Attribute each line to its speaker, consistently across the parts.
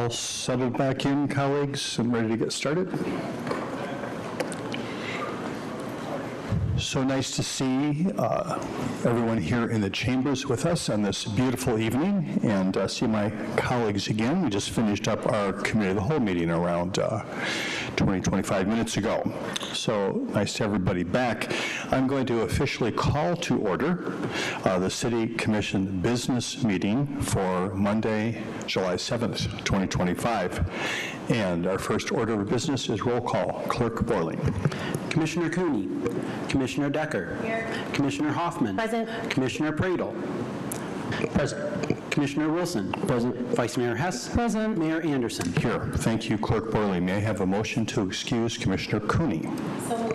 Speaker 1: all settled back in, colleagues, and ready to get started? So nice to see everyone here in the chambers with us on this beautiful evening, and see my colleagues again. We just finished up our Committee of the Whole meeting around 25 minutes ago. So nice to have everybody back. I'm going to officially call to order the City Commission business meeting for Monday, July 7th, 2025. And our first order of business is roll call. Clerk Borling.
Speaker 2: Commissioner Cooney. Commissioner Decker. Here. Commissioner Hoffman.
Speaker 3: Present.
Speaker 2: Commissioner Pradel. Present. Commissioner Wilson. Present. Vice Mayor Hess. Present. Mayor Anderson.
Speaker 1: Here. Thank you, Clerk Borling. May I have a motion to excuse Commissioner Cooney?
Speaker 3: So moved.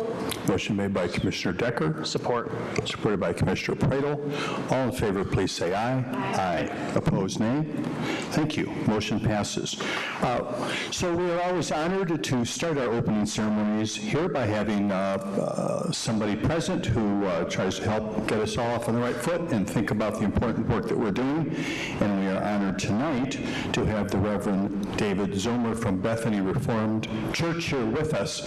Speaker 1: Motion made by Commissioner Decker.
Speaker 2: Support.
Speaker 1: Supported by Commissioner Pradel. All in favor, please say aye. Aye. Opposed, nay. Thank you. Motion passes. So we are always honored to start our opening ceremonies here by having somebody present who tries to help get us all off on the right foot and think about the important work that we're doing. And we are honored tonight to have the Reverend David Zomer from Bethany Reformed Church here with us.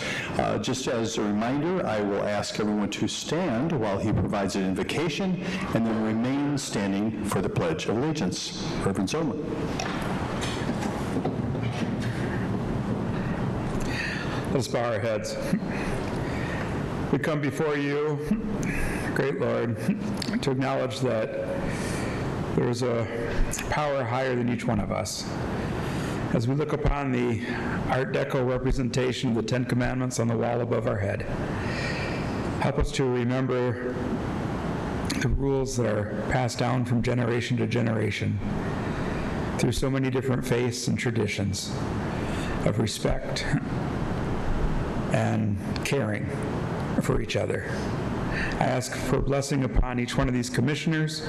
Speaker 1: Just as a reminder, I will ask everyone to stand while he provides an invocation and then remain standing for the Pledge of Allegiance. Reverend Zomer.
Speaker 4: Let's bow our heads. We come before you, great Lord, to acknowledge that there is a power higher than each one of us. As we look upon the Art Deco representation of the Ten Commandments on the wall above our head, help us to remember the rules that are passed down from generation to generation through so many different faiths and traditions of respect and caring for each other. I ask for blessing upon each one of these commissioners,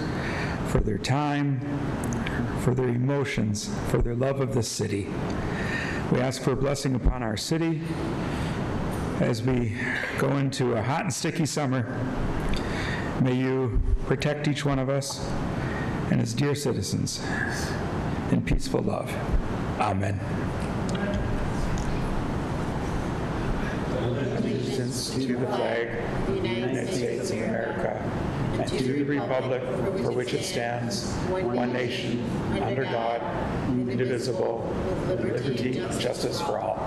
Speaker 4: for their time, for their emotions, for their love of this city. We ask for a blessing upon our city as we go into a hot and sticky summer. May you protect each one of us and its dear citizens in peaceful love. Amen. Allegiance to the flag of the United States of America and to the republic for which it stands, one nation, under God, indivisible, with liberty and justice for all.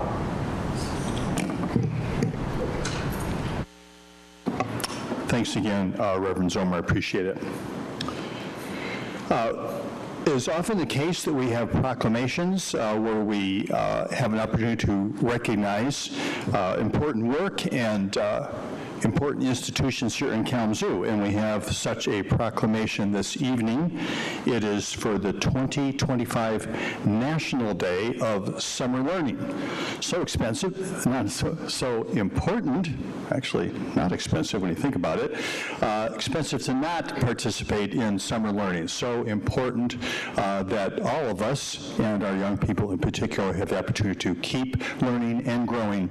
Speaker 1: Thanks again, Reverend Zomer. I appreciate it. It is often the case that we have proclamations where we have an opportunity to recognize important work and important institutions here in Kalamazoo, and we have such a proclamation this evening. It is for the 2025 National Day of Summer Learning. So expensive, not so important, actually not expensive when you think about it, expensive to not participate in summer learning. So important that all of us, and our young people in particular, have the opportunity to keep learning and growing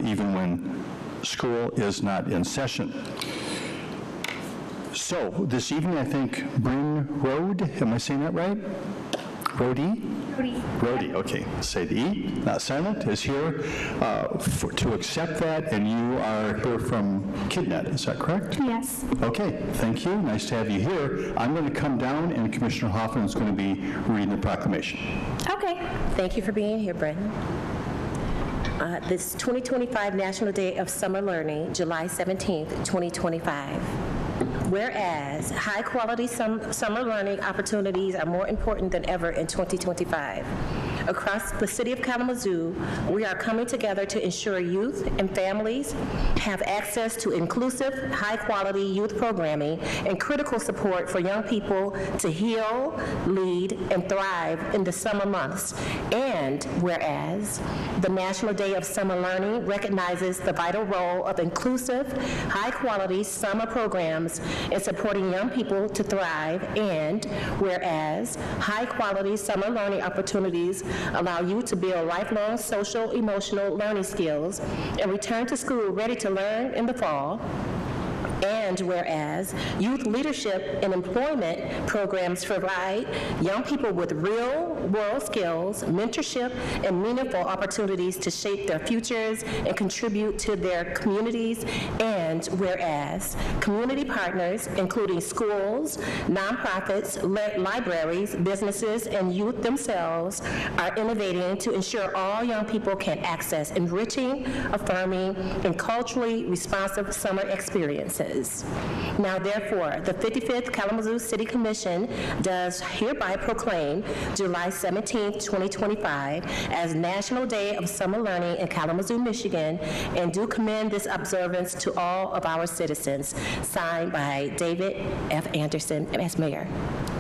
Speaker 1: even when school is not in session. So this evening, I think Bryn Road, am I saying that right? Rody? Rody, okay. Say the E, not silent, is here to accept that, and you are here from KidNet, is that correct?
Speaker 3: Yes.
Speaker 1: Okay, thank you. Nice to have you here. I'm going to come down, and Commissioner Hoffman is going to be reading the proclamation.
Speaker 3: Okay. Thank you for being here, Brendan. This 2025 National Day of Summer Learning, July 17th, 2025. Whereas high-quality summer learning opportunities are more important than ever in 2025. Across the city of Kalamazoo, we are coming together to ensure youth and families have access to inclusive, high-quality youth programming and critical support for young people to heal, lead, and thrive in the summer months. And whereas the National Day of Summer Learning recognizes the vital role of inclusive, high-quality summer programs in supporting young people to thrive, and whereas high-quality summer learning opportunities allow you to build lifelong social, emotional learning skills and return to school ready to learn in the fall. And whereas youth leadership and employment programs provide young people with real-world skills, mentorship, and meaningful opportunities to shape their futures and contribute to their communities. And whereas community partners, including schools, nonprofits, libraries, businesses, and youth themselves, are innovating to ensure all young people can access enriching, affirming, and culturally responsive summer experiences. Now, therefore, the 55th Kalamazoo City Commission does hereby proclaim July 17, 2025 as National Day of Summer Learning in Kalamazoo, Michigan, and do commend this observance to all of our citizens. Signed by David F. Anderson as mayor.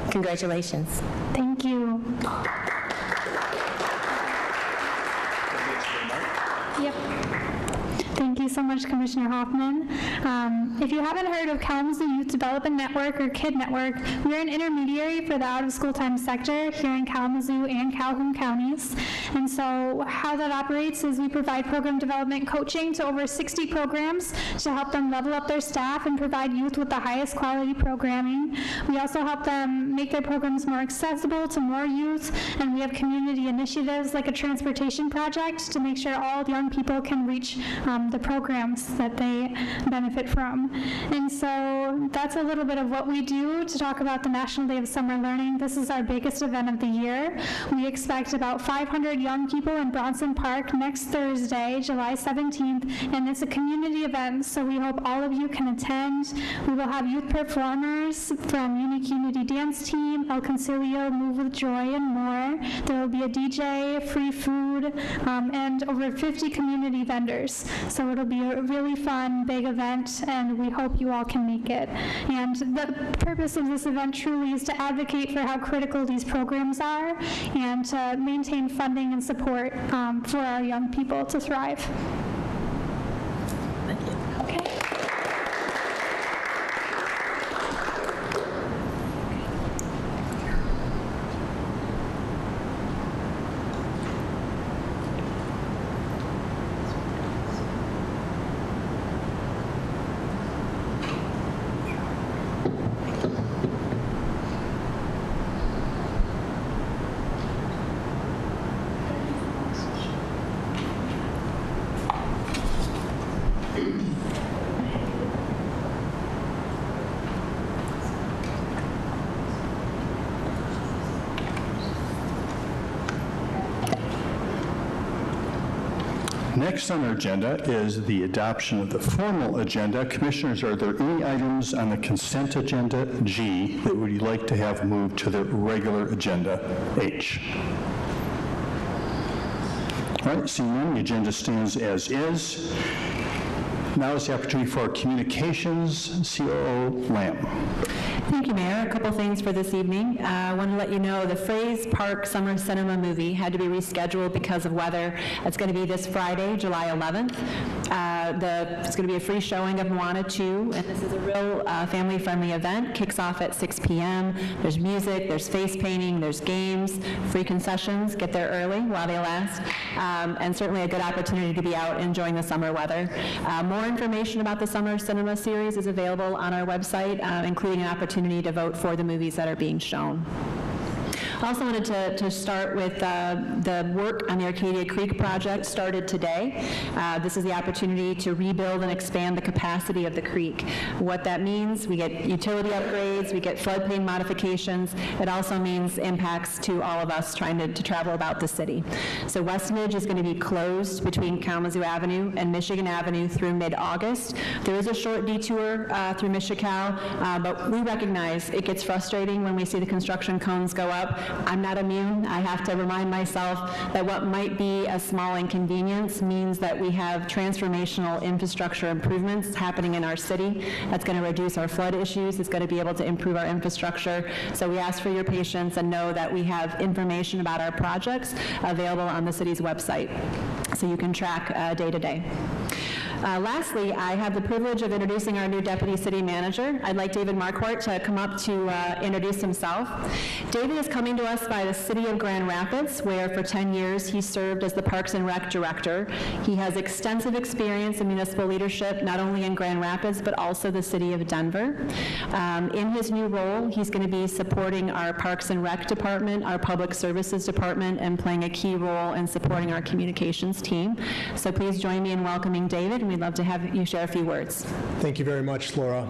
Speaker 3: Congratulations.
Speaker 5: Thank you. Yep. Thank you so much, Commissioner Hoffman. If you haven't heard of Kalamazoo Youth Development Network or KID Network, we're an intermediary for the out-of-school time sector here in Kalamazoo and Calhoun counties. And so how that operates is we provide program development coaching to over 60 programs to help them level up their staff and provide youth with the highest quality programming. We also help them make their programs more accessible to more youth, and we have community initiatives like a transportation project to make sure all young people can reach the programs that they benefit from. And so that's a little bit of what we do to talk about the National Day of Summer Learning. This is our biggest event of the year. We expect about 500 young people in Bronson Park next Thursday, July 17th, and it's a community event, so we hope all of you can attend. We will have youth performers from Unique Unity Dance Team, El Concilio, Move with Joy, and more. There will be a DJ, free food, and over 50 community vendors. So it'll be a really fun, big event, and we hope you all can make it. And the purpose of this event truly is to advocate for how critical these programs are and to maintain funding and support for our young people to thrive. Okay.
Speaker 1: Next on our agenda is the adoption of the formal agenda. Commissioners, are there any items on the consent agenda, G, that would you like to have moved to the regular agenda, H? All right, seeing none, the agenda stands as is. Now is the opportunity for communications. COO Lamb.
Speaker 6: Thank you, Mayor. A couple things for this evening. I want to let you know the Fraze Park Summer Cinema movie had to be rescheduled because of weather. It's going to be this Friday, July 11th. It's going to be a free showing of Moana 2, and this is a real family-friendly event. Kicks off at 6 p.m. There's music, there's face painting, there's games, free concessions. Get there early while they last, and certainly a good opportunity to be out enjoying the summer weather. More information about the Summer Cinema series is available on our website, including an opportunity to vote for the movies that are being shown. I also wanted to start with the work on the Arcadia Creek project started today. This is the opportunity to rebuild and expand the capacity of the creek. What that means, we get utility upgrades, we get floodplain modifications. It also means impacts to all of us trying to travel about the city. So Westonage is going to be closed between Kalamazoo Avenue and Michigan Avenue through mid-August. There is a short detour through Michical, but we recognize it gets frustrating when we see the construction cones go up. I'm not immune. I have to remind myself that what might be a small inconvenience means that we have transformational infrastructure improvements happening in our city. That's going to reduce our flood issues. It's going to be able to improve our infrastructure. So we ask for your patience and know that we have information about our projects available on the city's website, so you can track day to day. Lastly, I have the privilege of introducing our new Deputy City Manager. I'd like David Marquardt to come up to introduce himself. David is coming to us by the City of Grand Rapids, where for 10 years he served as the Parks and Rec Director. He has extensive experience in municipal leadership, not only in Grand Rapids, but also the City of Denver. In his new role, he's going to be supporting our Parks and Rec Department, our Public Services Department, and playing a key role in supporting our communications team. So please join me in welcoming David, and we'd love to have you share a few words.
Speaker 7: Thank you very much, Laura.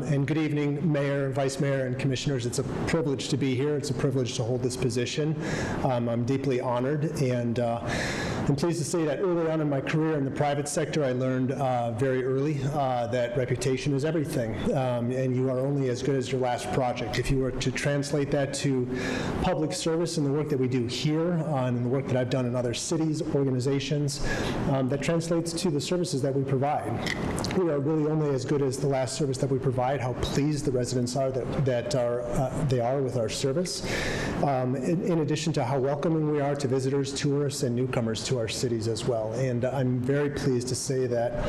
Speaker 7: And good evening, Mayor, Vice Mayor, and Commissioners. It's a privilege to be here. It's a privilege to hold this position. I'm deeply honored, and I'm pleased to say that early on in my career in the private sector, I learned very early that reputation is everything, and you are only as good as your last project. If you were to translate that to public service and the work that we do here, and the work that I've done in other cities, organizations, that translates to the services that we provide. We are really only as good as the last service that we provide, how pleased the residents are they are with our service, in addition to how welcoming we are to visitors, tourists, and newcomers to our cities as well. And I'm very pleased to say that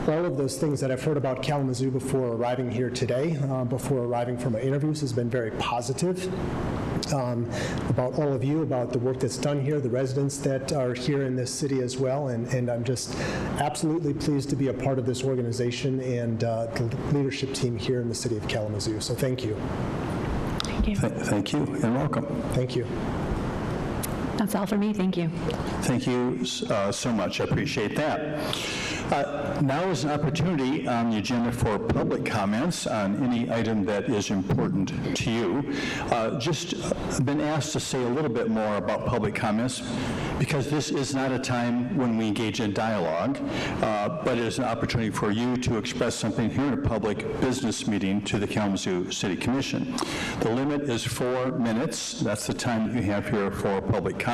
Speaker 7: all of those things that I've heard about Kalamazoo before arriving here today, before arriving for my interviews, has been very positive. About all of you, about the work that's done here, the residents that are here in this city as well, and I'm just absolutely pleased to be a part of this organization and the leadership team here in the city of Kalamazoo. So thank you.
Speaker 6: Thank you.
Speaker 1: Thank you, and welcome.
Speaker 7: Thank you.
Speaker 6: That's all for me. Thank you.
Speaker 1: Thank you so much. I appreciate that. Now is an opportunity on the agenda for public comments on any item that is important to you. Just been asked to say a little bit more about public comments because this is not a time when we engage in dialogue, but it is an opportunity for you to express something here in a public business meeting to the Kalamazoo City Commission. The limit is 4 minutes. That's the time that you have here for public comment.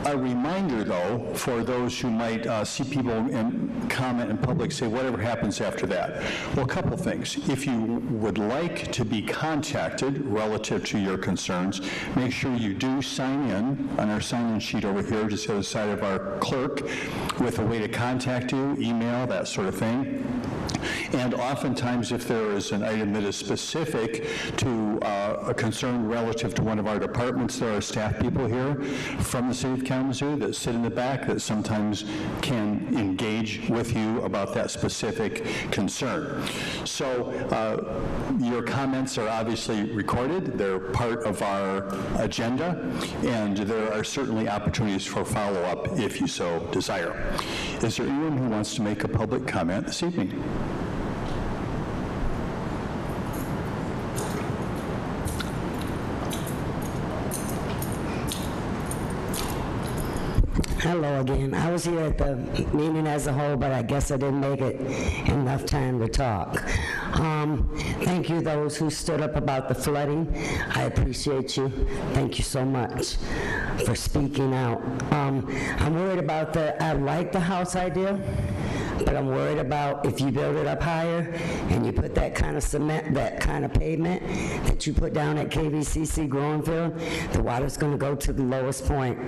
Speaker 1: A reminder, though, for those who might see people and comment in public, say whatever happens after that. Well, a couple things. If you would like to be contacted relative to your concerns, make sure you do sign in on our sign-in sheet over here, just the other side of our clerk, with a way to contact you, email, that sort of thing. And oftentimes, if there is an item that is specific to a concern relative to one of our departments, there are staff people here from the City of Kalamazoo that sit in the back that sometimes can engage with you about that specific concern. So your comments are obviously recorded. They're part of our agenda, and there are certainly opportunities for follow-up if you so desire. Is there anyone who wants to make a public comment this evening?
Speaker 8: Hello again. I was here at the meeting as a whole, but I guess I didn't make it enough time to talk. Thank you, those who stood up about the flooding. I appreciate you. Thank you so much for speaking out. I'm worried about I like the house idea, but I'm worried about if you build it up higher and you put that kind of cement, that kind of pavement that you put down at KVCC growing field, the water's going to go to the lowest point,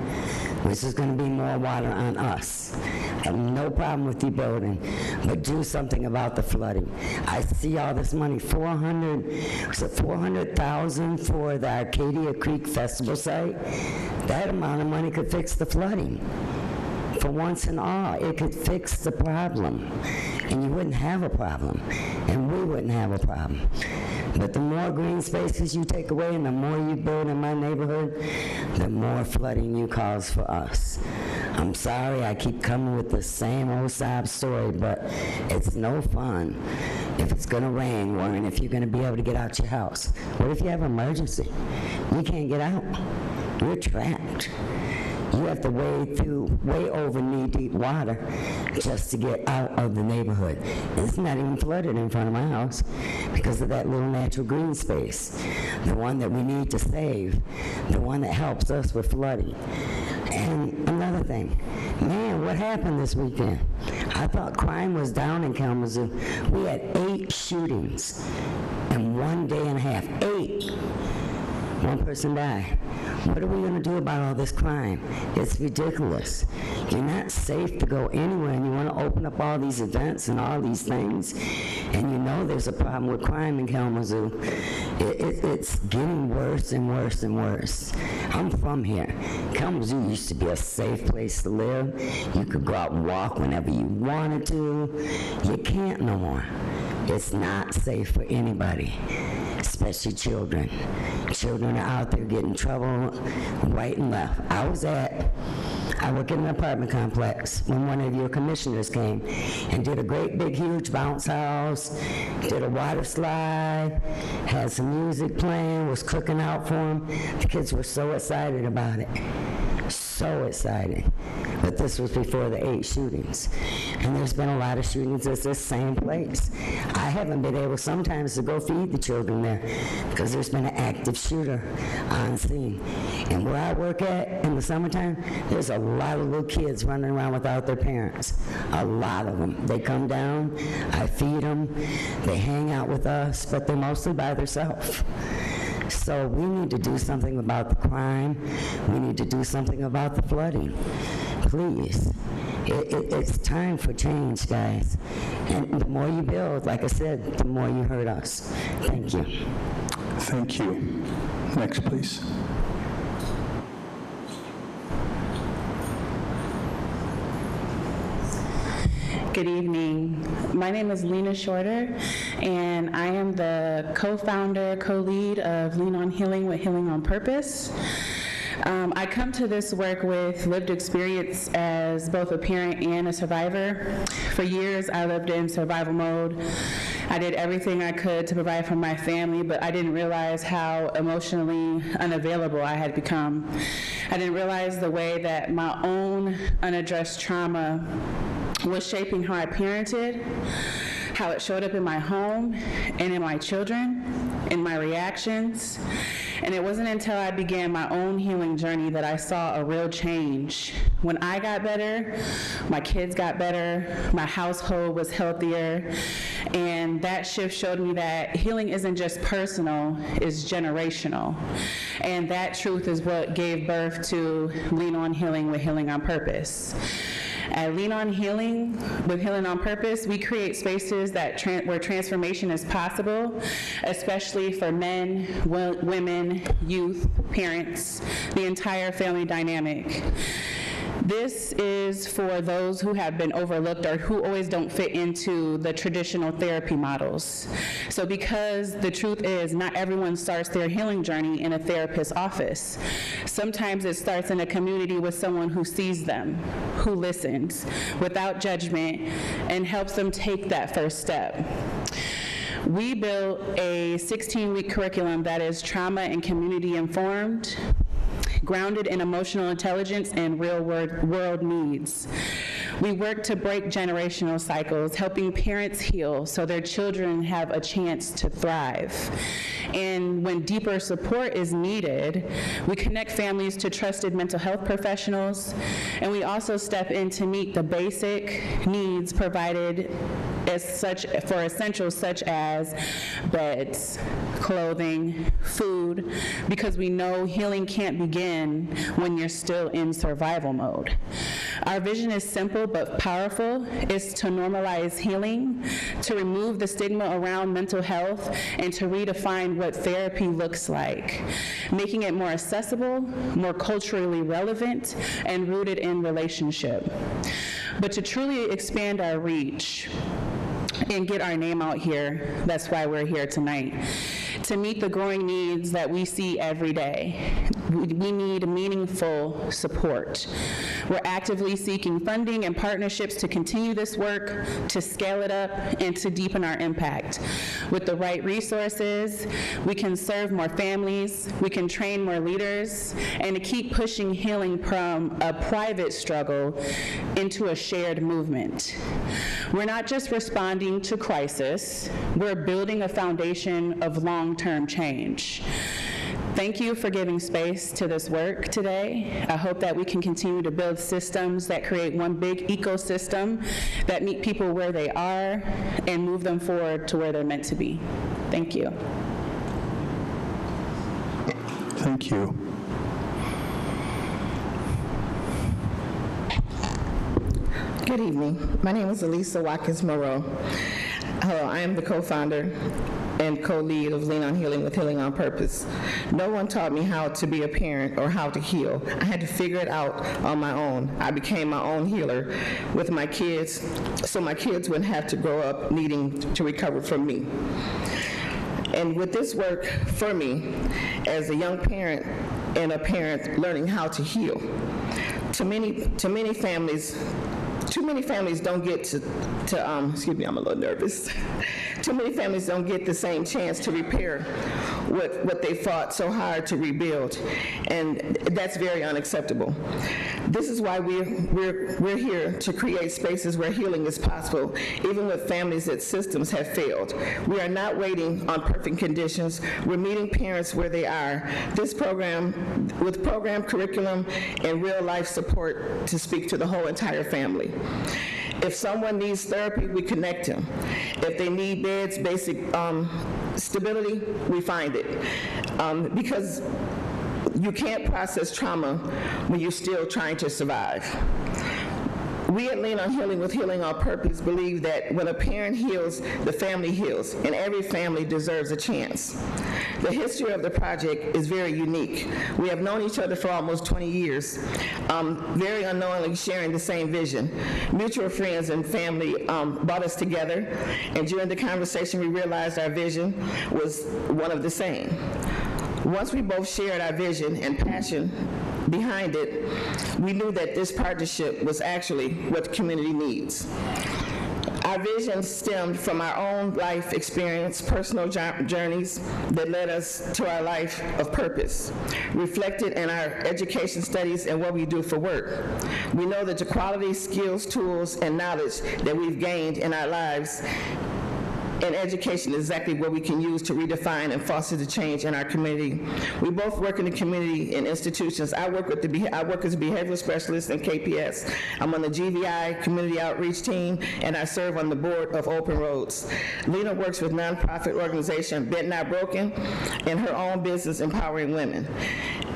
Speaker 8: which is going to be more water on us. I have no problem with you building, but do something about the flooding. I see all this money, $400,000 for the Arcadia Creek Festival site. That amount of money could fix the flooding. For once and all, it could fix the problem, and you wouldn't have a problem, and we wouldn't have a problem. But the more green spaces you take away and the more you build in my neighborhood, the more flooding you cause for us. I'm sorry I keep coming with the same old sob story, but it's no fun if it's going to rain, worrying if you're going to be able to get out your house. What if you have an emergency? You can't get out. You're trapped. You have to wade through way over knee-deep water just to get out of the neighborhood. It's not even flooded in front of my house because of that little natural green space, the one that we need to save, the one that helps us with flooding. And another thing, man, what happened this weekend? I thought crime was down in Kalamazoo. We had 8 shootings in 1 day and a half. 8. One person died. What are we going to do about all this crime? It's ridiculous. You're not safe to go anywhere, and you want to open up all these events and all these things, and you know there's a problem with crime in Kalamazoo. It's getting worse and worse and worse. I'm from here. Kalamazoo used to be a safe place to live. You could go out and walk whenever you wanted to. You can't no more. It's not safe for anybody, especially children. Children are out there getting in trouble right and left. I work in an apartment complex when one of your commissioners came and did a great big huge bounce house, did a water slide, had some music playing, was cooking out for them. The kids were so excited about it. So excited. But this was before the 8 shootings. And there's been a lot of shootings at this same place. I haven't been able sometimes to go feed the children there because there's been an active shooter on scene. And where I work at in the summertime, there's a lot of little kids running around without their parents. A lot of them. They come down, I feed them, they hang out with us, but they're mostly by themselves. So we need to do something about the crime. We need to do something about the flooding. Please. It's time for change, guys. And the more you build, like I said, the more you hurt us. Thank you.
Speaker 1: Thank you. Next, please.
Speaker 9: Good evening. My name is Lena Shorter, and I am the co-founder, co-lead of Lean on Healing with Healing on Purpose. I come to this work with lived experience as both a parent and a survivor. For years, I lived in survival mode. I did everything I could to provide for my family, but I didn't realize how emotionally unavailable I had become. I didn't realize the way that my own unaddressed trauma was shaping how I parented, how it showed up in my home and in my children, in my reactions. And it wasn't until I began my own healing journey that I saw a real change. When I got better, my kids got better, my household was healthier, and that shift showed me that healing isn't just personal, it's generational. And that truth is what gave birth to Lean on Healing with Healing on Purpose. At Lean on Healing with Healing on Purpose, we create spaces that where transformation is possible, especially for men, women, youth, parents, the entire family dynamic. This is for those who have been overlooked or who always don't fit into the traditional therapy models. So because the truth is not everyone starts their healing journey in a therapist's office. Sometimes it starts in a community with someone who sees them, who listens without judgment and helps them take that first step. We built a 16-week curriculum that is trauma and community informed, grounded in emotional intelligence and real world needs. We work to break generational cycles, helping parents heal so their children have a chance to thrive. And when deeper support is needed, we connect families to trusted mental health professionals, and we also step in to meet the basic needs provided for essentials such as beds, clothing, food, because we know healing can't begin when you're still in survival mode. Our vision is simple but powerful. It's to normalize healing, to remove the stigma around mental health, and to redefine what therapy looks like, making it more accessible, more culturally relevant, and rooted in relationship. But to truly expand our reach and get our name out here, that's why we're here tonight, to meet the growing needs that we see every day. We need meaningful support. We're actively seeking funding and partnerships to continue this work, to scale it up, and to deepen our impact. With the right resources, we can serve more families, we can train more leaders, and to keep pushing healing from a private struggle into a shared movement. We're not just responding to crisis, we're building a foundation of long-term change. Thank you for giving space to this work today. I hope that we can continue to build systems that create one big ecosystem that meet people where they are and move them forward to where they're meant to be. Thank you.
Speaker 1: Thank you.
Speaker 10: Good evening. My name is Elisa Watkins Moreau. Hello, I am the co-founder and co-lead of Lean on Healing with Healing on Purpose. No one taught me how to be a parent or how to heal. I had to figure it out on my own. I became my own healer with my kids, so my kids wouldn't have to grow up needing to recover from me. And with this work for me, as a young parent and a parent learning how to heal, too many families don't get to excuse me, I'm a little nervous. Too many families don't get the same chance to repair what they fought so hard to rebuild, and that's very unacceptable. This is why we're here to create spaces where healing is possible, even with families that systems have failed. We are not waiting on perfect conditions. We're meeting parents where they are. This program, with program curriculum and real-life support to speak to the whole entire family. If someone needs therapy, we connect them. If they need beds, basic stability, we find it. Because you can't process trauma when you're still trying to survive. We at Lean on Healing with Healing on Purpose believe that when a parent heals, the family heals, and every family deserves a chance. The history of the project is very unique. We have known each other for almost 20 years, very unknowingly sharing the same vision. Mutual friends and family brought us together, and during the conversation we realized our vision was one of the same. Once we both shared our vision and passion behind it, we knew that this partnership was actually what the community needs. Our vision stemmed from our own life experience, personal journeys that led us to our life of purpose, reflected in our education studies and what we do for work. We know that the quality, skills, tools, and knowledge that we've gained in our lives and education is exactly what we can use to redefine and foster the change in our community. We both work in the community in institutions. I work as a behavioral specialist in KPS. I'm on the GVI Community Outreach Team, and I serve on the board of Open Roads. Lena works with nonprofit organization Bent Not Broken and her own business Empowering Women.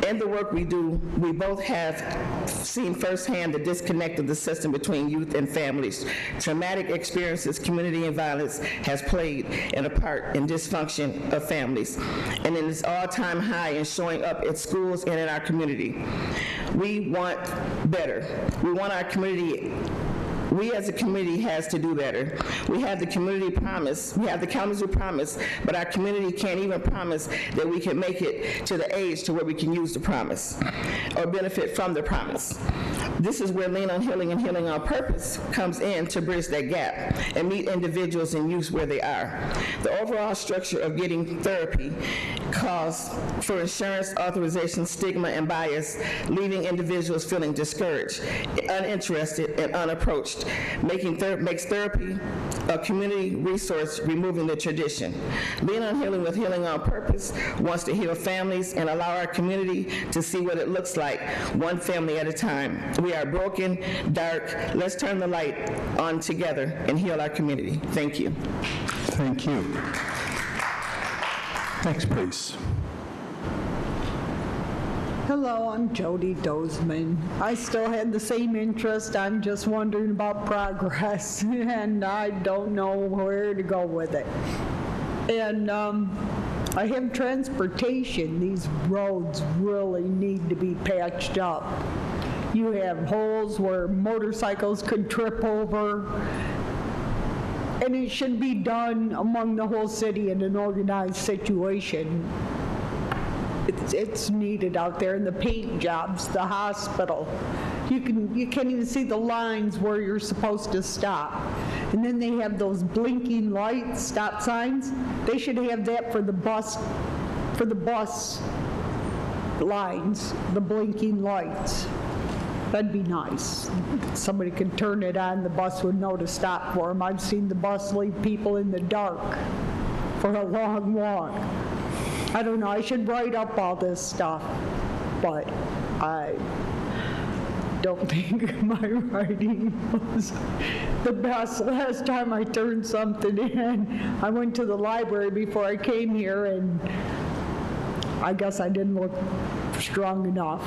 Speaker 10: In the work we do, we both have seen firsthand the disconnect of the system between youth and families. Traumatic experiences, community and violence has played a part in dysfunction of families, and in its all-time high in showing up at schools and in our community. We want better. We want our community. We as a community has to do better. We have the community promise, we have the Kalamazoo promise, but our community can't even promise that we can make it to the age to where we can use the promise or benefit from the promise. This is where Lean on Healing and Healing on Purpose comes in to bridge that gap and meet individuals and youth where they are. The overall structure of getting therapy calls for insurance, authorization, stigma, and bias, leaving individuals feeling discouraged, uninterested, and unapproached. Makes therapy a community resource, removing the tradition. Lean on Healing with Healing on Purpose wants to heal families and allow our community to see what it looks like, one family at a time. We are broken, dark. Let's turn the light on together and heal our community. Thank you.
Speaker 1: Thank you. Next, please.
Speaker 11: Hello, I'm Jody Dozeman. I still had the same interest. I'm just wondering about progress, and I don't know where to go with it. And I have transportation. These roads really need to be patched up. You have holes where motorcycles could trip over, and it should be done among the whole city in an organized situation. It's needed out there in the paint jobs, the hospital. You can't even see the lines where you're supposed to stop. And then they have those blinking lights, stop signs. They should have that for the bus lines, the blinking lights. That'd be nice. Somebody could turn it on, the bus would know to stop for them. I've seen the bus leave people in the dark for a long walk. I don't know, I should write up all this stuff, but I don't think my writing was the best. Last time I turned something in, I went to the library before I came here, and I guess I didn't look strong enough,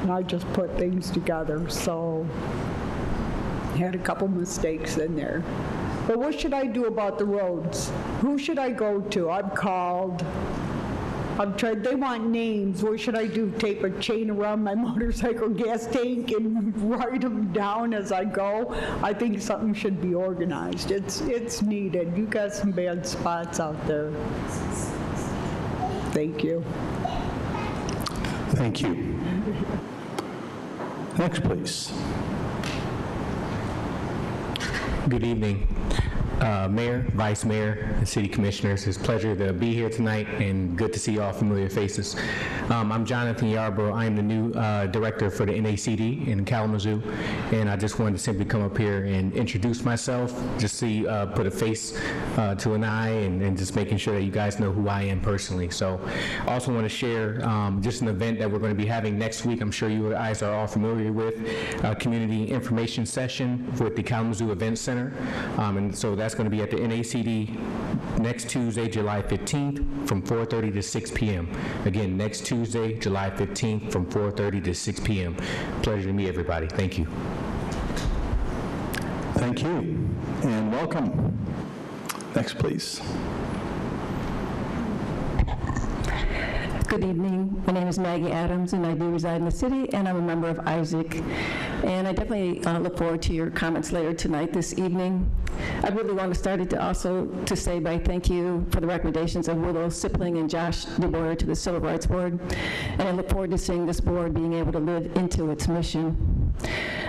Speaker 11: and I just put things together, so had a couple mistakes in there. But what should I do about the roads? Who should I go to? I've called. I've tried, they want names. What should I do? Tape a chain around my motorcycle gas tank and write them down as I go? I think something should be organized. It's needed. You got some bad spots out there. Thank you.
Speaker 1: Thank you. Next, please.
Speaker 12: Good evening, Mayor, Vice Mayor, and City Commissioners. It's a pleasure to be here tonight and good to see all familiar faces. I'm Jonathan Yarbrough. I am the new director for the NACD in Kalamazoo, and I just wanted to simply come up here and introduce myself, just see, put a face to an eye, and just making sure that you guys know who I am personally. So I also want to share just an event that we're going to be having next week. I'm sure you guys are all familiar with a community information session with the Kalamazoo Event Center, and so that's going to be at the NACD next Tuesday, July 15th from 4:30 to 6 p.m. Again, next Tuesday, July 15th from 4:30 to 6 p.m. Pleasure to meet everybody. Thank you.
Speaker 1: Thank you, and welcome. Next, please.
Speaker 13: Good evening. My name is Maggie Adams, and I do reside in the city, and I'm a member of Isaac. And I definitely look forward to your comments later tonight, this evening. I really want to start it to say by thank you for the recommendations of Willow Sipling and Josh DeBoer to the Civil Rights Board, and I look forward to seeing this board being able to live into its mission.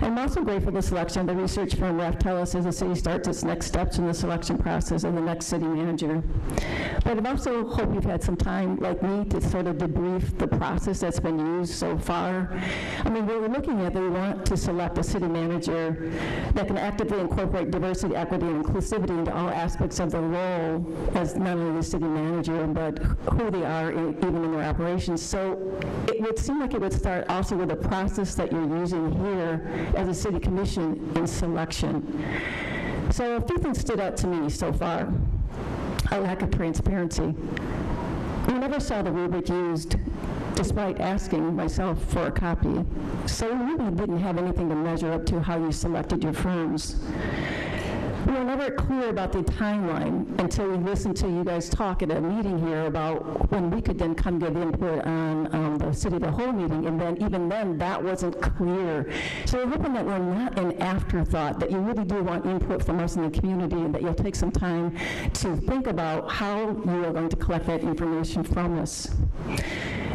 Speaker 13: I'm also grateful for the selection of the research firm Raftellus as the city starts its next steps in the selection process of the next city manager. But I also hope you've had some time, like me, to sort of debrief the process that's been used so far. I mean, we're looking at that we want to select a city manager that can actively incorporate diversity, equity, and inclusivity into all aspects of their role as not only the city manager, but who they are even in their operations. So it would seem like it would start also with a process that you're using here as a city commission in selection. So a few things stood out to me so far. A lack of transparency. We never saw the rubric used, despite asking myself for a copy. So we really didn't have anything to measure up to how you selected your firms. We were never clear about the timeline until we listened to you guys talk at a meeting here about when we could then come give input on the City of the Whole meeting, and then even then that wasn't clear. So we're hoping that we're not an afterthought, that you really do want input from us in the community, and that you'll take some time to think about how you are going to collect that information from us.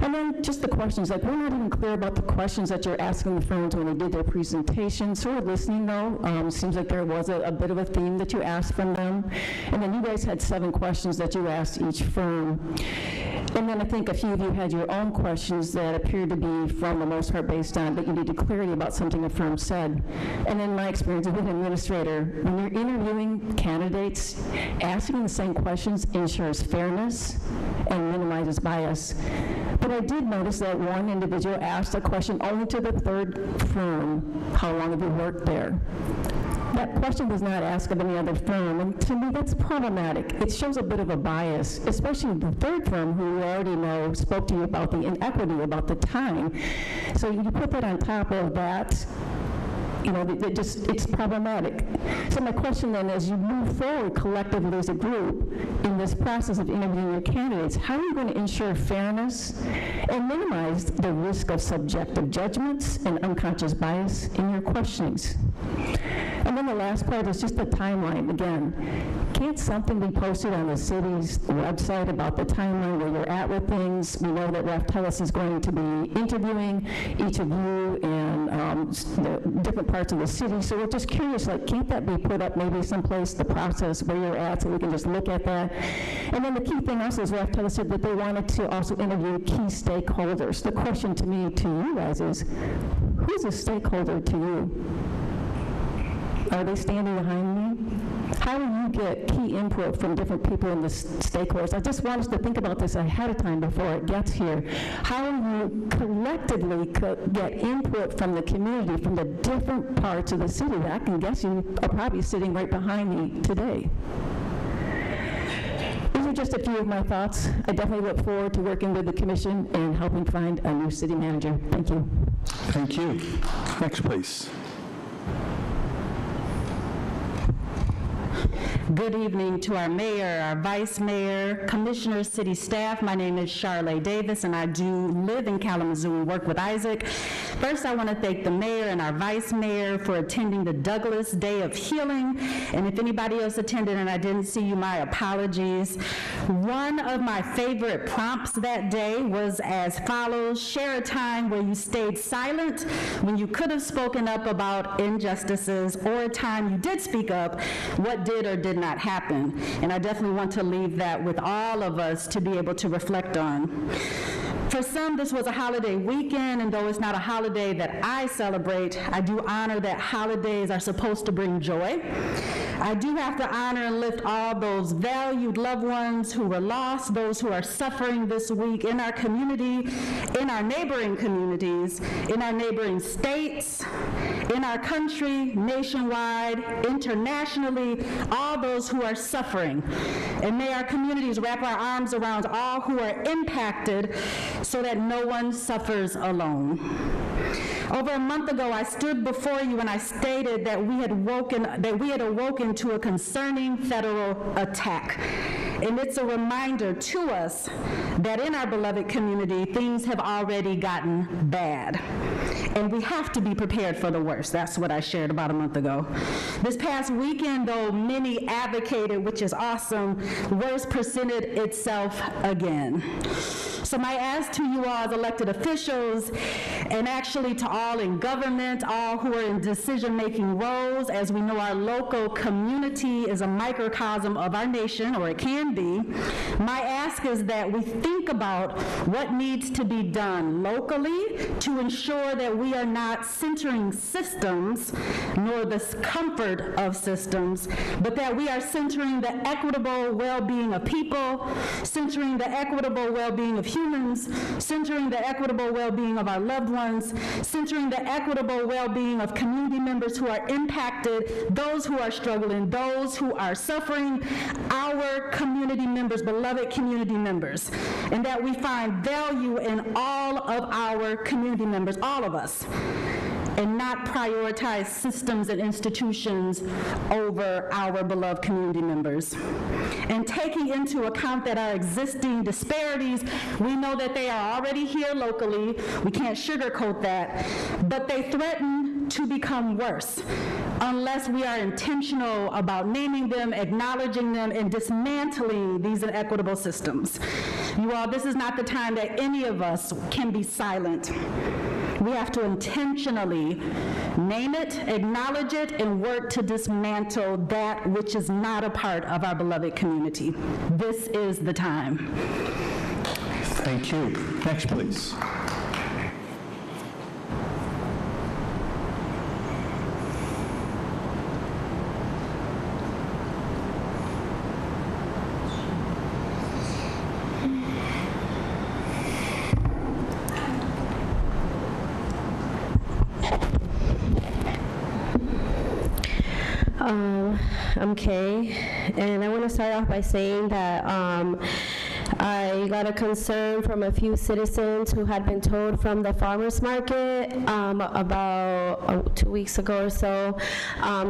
Speaker 13: And then just the questions, like we're not even clear about the questions that you're asking the firms when they did their presentation. Sort of listening though, seems like there was a bit of a theme that you asked from them. And then you guys had 7 questions that you asked each firm. And then I think a few of you had your own questions that appeared to be, from the most part, based on that you needed clarity about something a firm said. And in my experience as an administrator, when you're interviewing candidates, asking the same questions ensures fairness and minimizes bias. But I did notice that one individual asked a question only to the 3rd firm, how long have you worked there? That question was not asked of any other firm, and to me that's problematic. It shows a bit of a bias, especially the 3rd firm, who you already know spoke to you about the inequity, about the time. So you put that on top of that, you know, it's problematic. So my question then, as you move forward collectively as a group in this process of interviewing your candidates, how are you going to ensure fairness and minimize the risk of subjective judgments and unconscious bias in your questionings? And then the last part is just the timeline. Again, can't something be posted on the city's website about the timeline where you're at with things? We know that Raftellus is going to be interviewing each of you and the different parts of the city. So we're just curious, like, can't that be put up maybe someplace, the process where you're at, so we can just look at that? And then the key thing also is Raftellus said that they wanted to also interview key stakeholders. The question to me, to you guys, is who's a stakeholder to you? Are they standing behind me? How do you get key input from different people in the stakeholders? I just want us to think about this ahead of time before it gets here. How do you collectively get input from the community, from the different parts of the city that I can guess you are probably sitting right behind me today? Is are just a few of my thoughts. I definitely look forward to working with the commission and helping find a new city manager. Thank you.
Speaker 1: Thank you. Next, please.
Speaker 14: Good evening to our mayor, our vice mayor, commissioners, city staff. My name is Charlotte Davis, and I do live in Kalamazoo and work with Isaac. First, I want to thank the mayor and our vice mayor for attending the Douglas Day of Healing. And if anybody else attended and I didn't see you, my apologies. One of my favorite prompts that day was as follows: share a time where you stayed silent when you could have spoken up about injustices, or a time you did speak up, what did or did not happen. And I definitely want to leave that with all of us to be able to reflect on. For some, this was a holiday weekend, and though it's not a holiday that I celebrate, I do honor that holidays are supposed to bring joy. I do have to honor and lift all those valued loved ones who were lost, those who are suffering this week in our community, in our neighboring communities, in our neighboring states, in our country, nationwide, internationally, all those who are suffering. And may our communities wrap our arms around all who are impacted so that no one suffers alone. Over a month ago, I stood before you and I stated that we had awoken to a concerning federal attack. And it's a reminder to us that in our beloved community, things have already gotten bad. And we have to be prepared for the worst. That's what I shared about a month ago. This past weekend, though many advocated, which is awesome, worse presented itself again. So my ask to you all as elected officials, and actually to all in government, all who are in decision-making roles, as we know our local community is a microcosm of our nation, or it can be, my ask is that we think about what needs to be done locally to ensure that we are not centering systems, nor the comfort of systems, but that we are centering the equitable well-being of people, centering the equitable well-being of humans, centering the equitable well-being of our loved ones, centering the equitable well-being of community members who are impacted, those who are struggling, those who are suffering, our community members, beloved community members, and that we find value in all of our community members, all of us, and not prioritize systems and institutions over our beloved community members. And taking into account that our existing disparities, we know that they are already here locally, we can't sugarcoat that, but they threaten to become worse unless we are intentional about naming them, acknowledging them, and dismantling these inequitable systems. You all, this is not the time that any of us can be silent. We have to intentionally name it, acknowledge it, and work to dismantle that which is not a part of our beloved community. This is the time.
Speaker 1: Thank you. Next, please.
Speaker 15: I'm Kay, and I want to start off by saying that I got a concern from a few citizens who had been told from the farmers market about 2 weeks ago or so.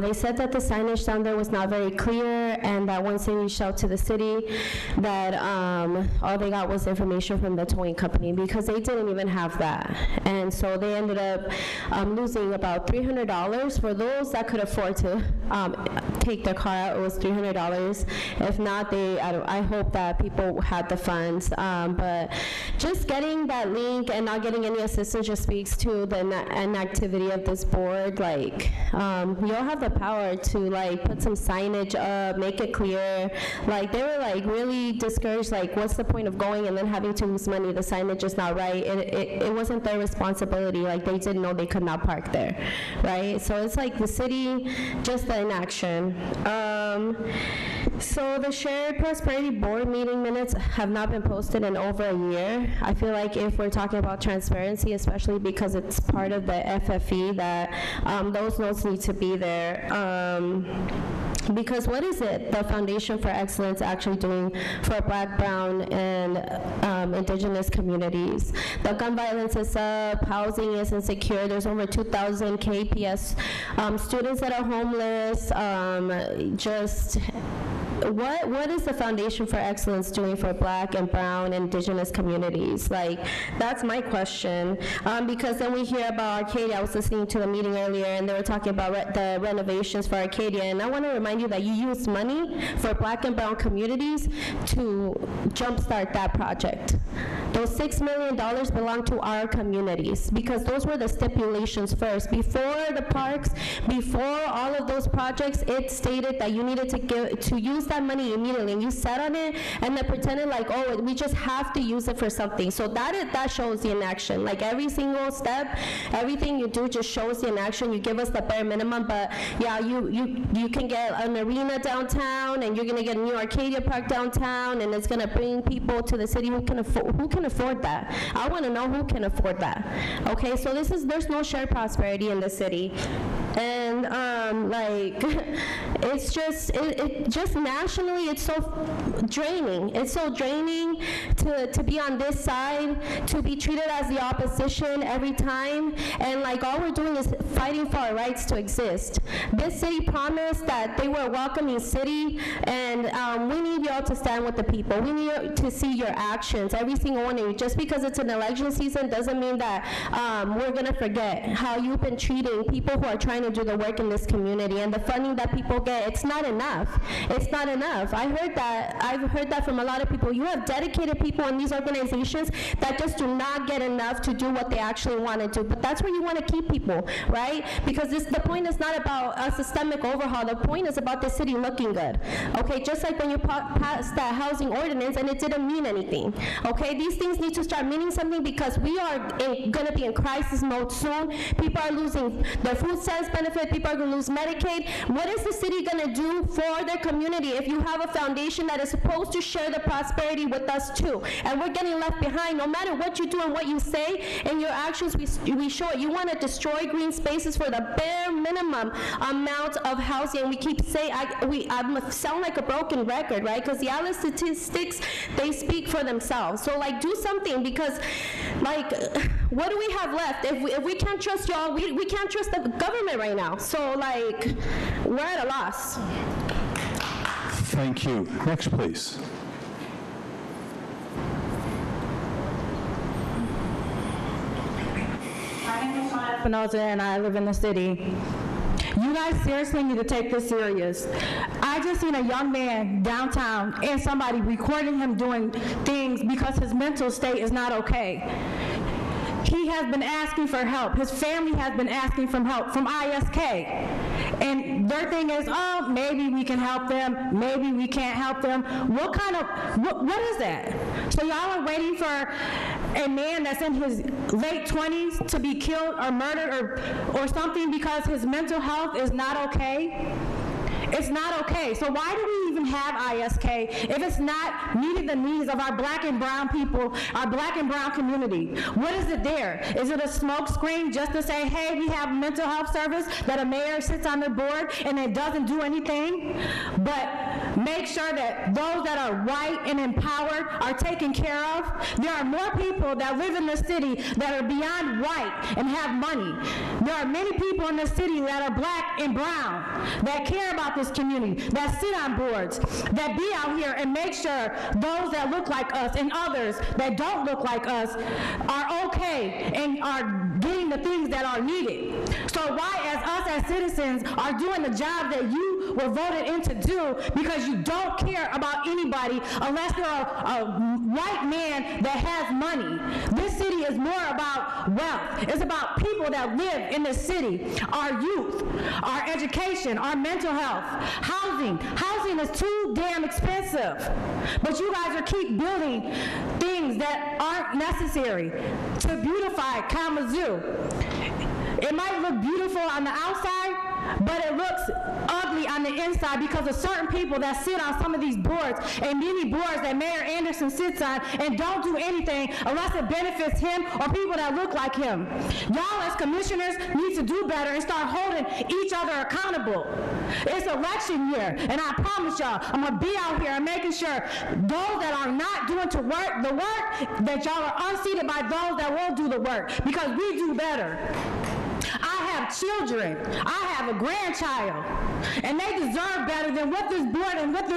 Speaker 15: They said that the signage down there was not very clear, and that once they reached out to the city, that all they got was information from the towing company, because they didn't even have that. And so they ended up losing about $300. For those that could afford to take their car out, it was $300. If not, I hope that people had the funds. But just getting that link and not getting any assistance just speaks to the inactivity of this board. Like, you all have the power to like put some signage up, make it clear. Like, they were like really discouraged, like what's the point of going and then having to lose money? The signage is not right. It wasn't their responsibility. Like, they didn't know they could not park there, right? So it's like the city, just the inaction. So the shared prosperity board meeting minutes have not been posted in over a year. I feel like if we're talking about transparency, especially because it's part of the FFE, that those notes need to be there. Because what is it the Foundation for Excellence actually doing for Black, Brown, and Indigenous communities? The gun violence is up, housing is insecure, there's over 2,000 KPS students that are homeless, what is the Foundation for Excellence doing for Black and Brown Indigenous communities? Like, that's my question. Because then we hear about Arcadia. I was listening to the meeting earlier, and they were talking about the renovations for Arcadia. And I want to remind you that you used money for Black and Brown communities to jumpstart that project. Those $6 million belong to our communities, because those were the stipulations first. Before the parks, before all of those projects, it stated that you needed to use that money immediately, and you sat on it and then pretended like, oh, we just have to use it for something. So that shows the inaction. Like, every single step, everything you do just shows the inaction. You give us the bare minimum, but yeah, you can get an arena downtown, and you're gonna get a new Arcadia Park downtown, and it's gonna bring people to the city who can afford that. I want to know who can afford that. Okay, so there's no shared prosperity in the city, and it's just nationally, it's so draining. It's so draining to be on this side, to be treated as the opposition every time, and like all we're doing is fighting for our rights to exist. This city promised that they were a welcoming city, and we need y'all to stand with the people. We need to see your actions, every single one of you. Just because it's an election season doesn't mean that we're going to forget how you've been treating people who are trying to do the work in this community, and the funding that people get. It's not enough. It's not enough. I've heard that from a lot of people. You have dedicated people in these organizations that just do not get enough to do what they actually want to do. But that's where you want to keep people, right? Because the point is not about a systemic overhaul. The point is about the city looking good. Okay, just like when you passed that housing ordinance and it didn't mean anything. Okay, these things need to start meaning something, because we are going to be in crisis mode soon. People are losing their food stamps benefit. People are going to lose Medicaid. What is the city going to do for their community if you have a foundation that is supposed to share the prosperity with us too, and we're getting left behind? No matter what you do and what you say, in your actions we show it. You want to destroy green spaces for the bare minimum amount of housing. We keep saying, I sound like a broken record, right? Because the Alice statistics, they speak for themselves. So like, do something, because like, what do we have left? If we can't trust y'all, we can't trust the government right now. So like, we're at a loss.
Speaker 1: Thank you. Next, please.
Speaker 16: My name is Maya Espinoza, and I live in the city. You guys seriously need to take this serious. I just seen a young man downtown and somebody recording him doing things because his mental state is not okay. He has been asking for help. His family has been asking for help from ISK. And their thing is, oh, maybe we can help them, maybe we can't help them. What is that? So y'all are waiting for a man that's in his late 20s to be killed or murdered or something because his mental health is not okay? It's not okay. So why do we even have ISK if it's not meeting the needs of our Black and Brown people, our Black and Brown community? What is it there? Is it a smoke screen just to say, hey, we have a mental health service that a mayor sits on the board and it doesn't do anything? But make sure that those that are white and empowered are taken care of. There are more people that live in the city that are beyond white and have money. There are many people in the city that are Black and Brown that care about this community, that sit on boards, that be out here and make sure those that look like us and others that don't look like us are okay and are getting the things that are needed. So why, as us as citizens, are doing the job that you were voted in to do because you don't care about anybody unless they're a white man that has money? This city is more about wealth. It's about people that live in this city, our youth, our education, our mental health, housing. Housing is too damn expensive. But you guys are keep building things that aren't necessary to beautify Kalamazoo. It might look beautiful on the outside, but it looks ugly on the inside because of certain people that sit on some of these boards, and many boards that Mayor Anderson sits on, and don't do anything unless it benefits him or people that look like him. Y'all as commissioners need to do better and start holding each other accountable. It's election year, and I promise y'all, I'm gonna be out here and making sure those that are not doing the work, that y'all are unseated by those that will do the work, because we do better. I have children, I have a grandchild, and they deserve better than what this board and what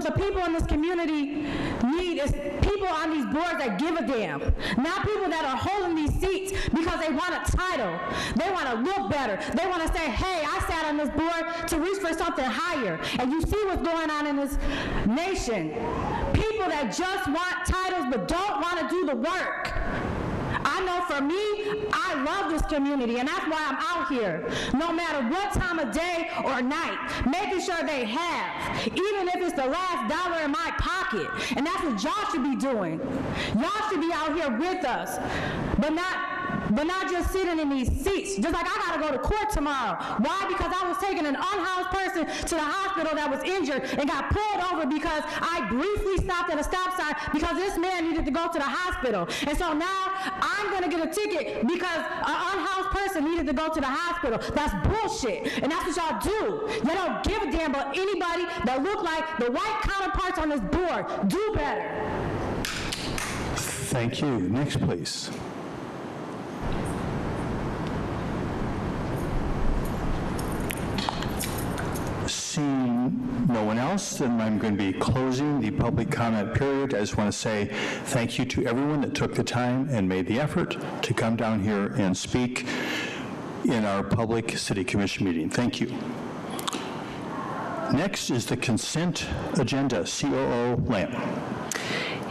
Speaker 16: the people in this community need is people on these boards that give a damn. Not people that are holding these seats because they want a title. They want to look better. They want to say, hey, I sat on this board to reach for something higher. And you see what's going on in this nation. People that just want titles but don't want to do the work. I know for me, I love this community, and that's why I'm out here, no matter what time of day or night, making sure they have, even if it's the last dollar in my pocket. And that's what y'all should be doing. Y'all should be out here with us, but not just sitting in these seats. Just like I gotta go to court tomorrow. Why? Because I was taking an unhoused person to the hospital that was injured and got pulled over because I briefly stopped at a stop sign because this man needed to go to the hospital. And so now I'm gonna get a ticket because an unhoused person needed to go to the hospital. That's bullshit. And that's what y'all do. You don't give a damn about anybody that look like the white counterparts on this board. Do better.
Speaker 1: Thank you. Next, please. Seeing no one else, then I'm going to be closing the public comment period. I just want to say thank you to everyone that took the time and made the effort to come down here and speak in our public city commission meeting. Thank you. Next is the consent agenda. COO Lamb.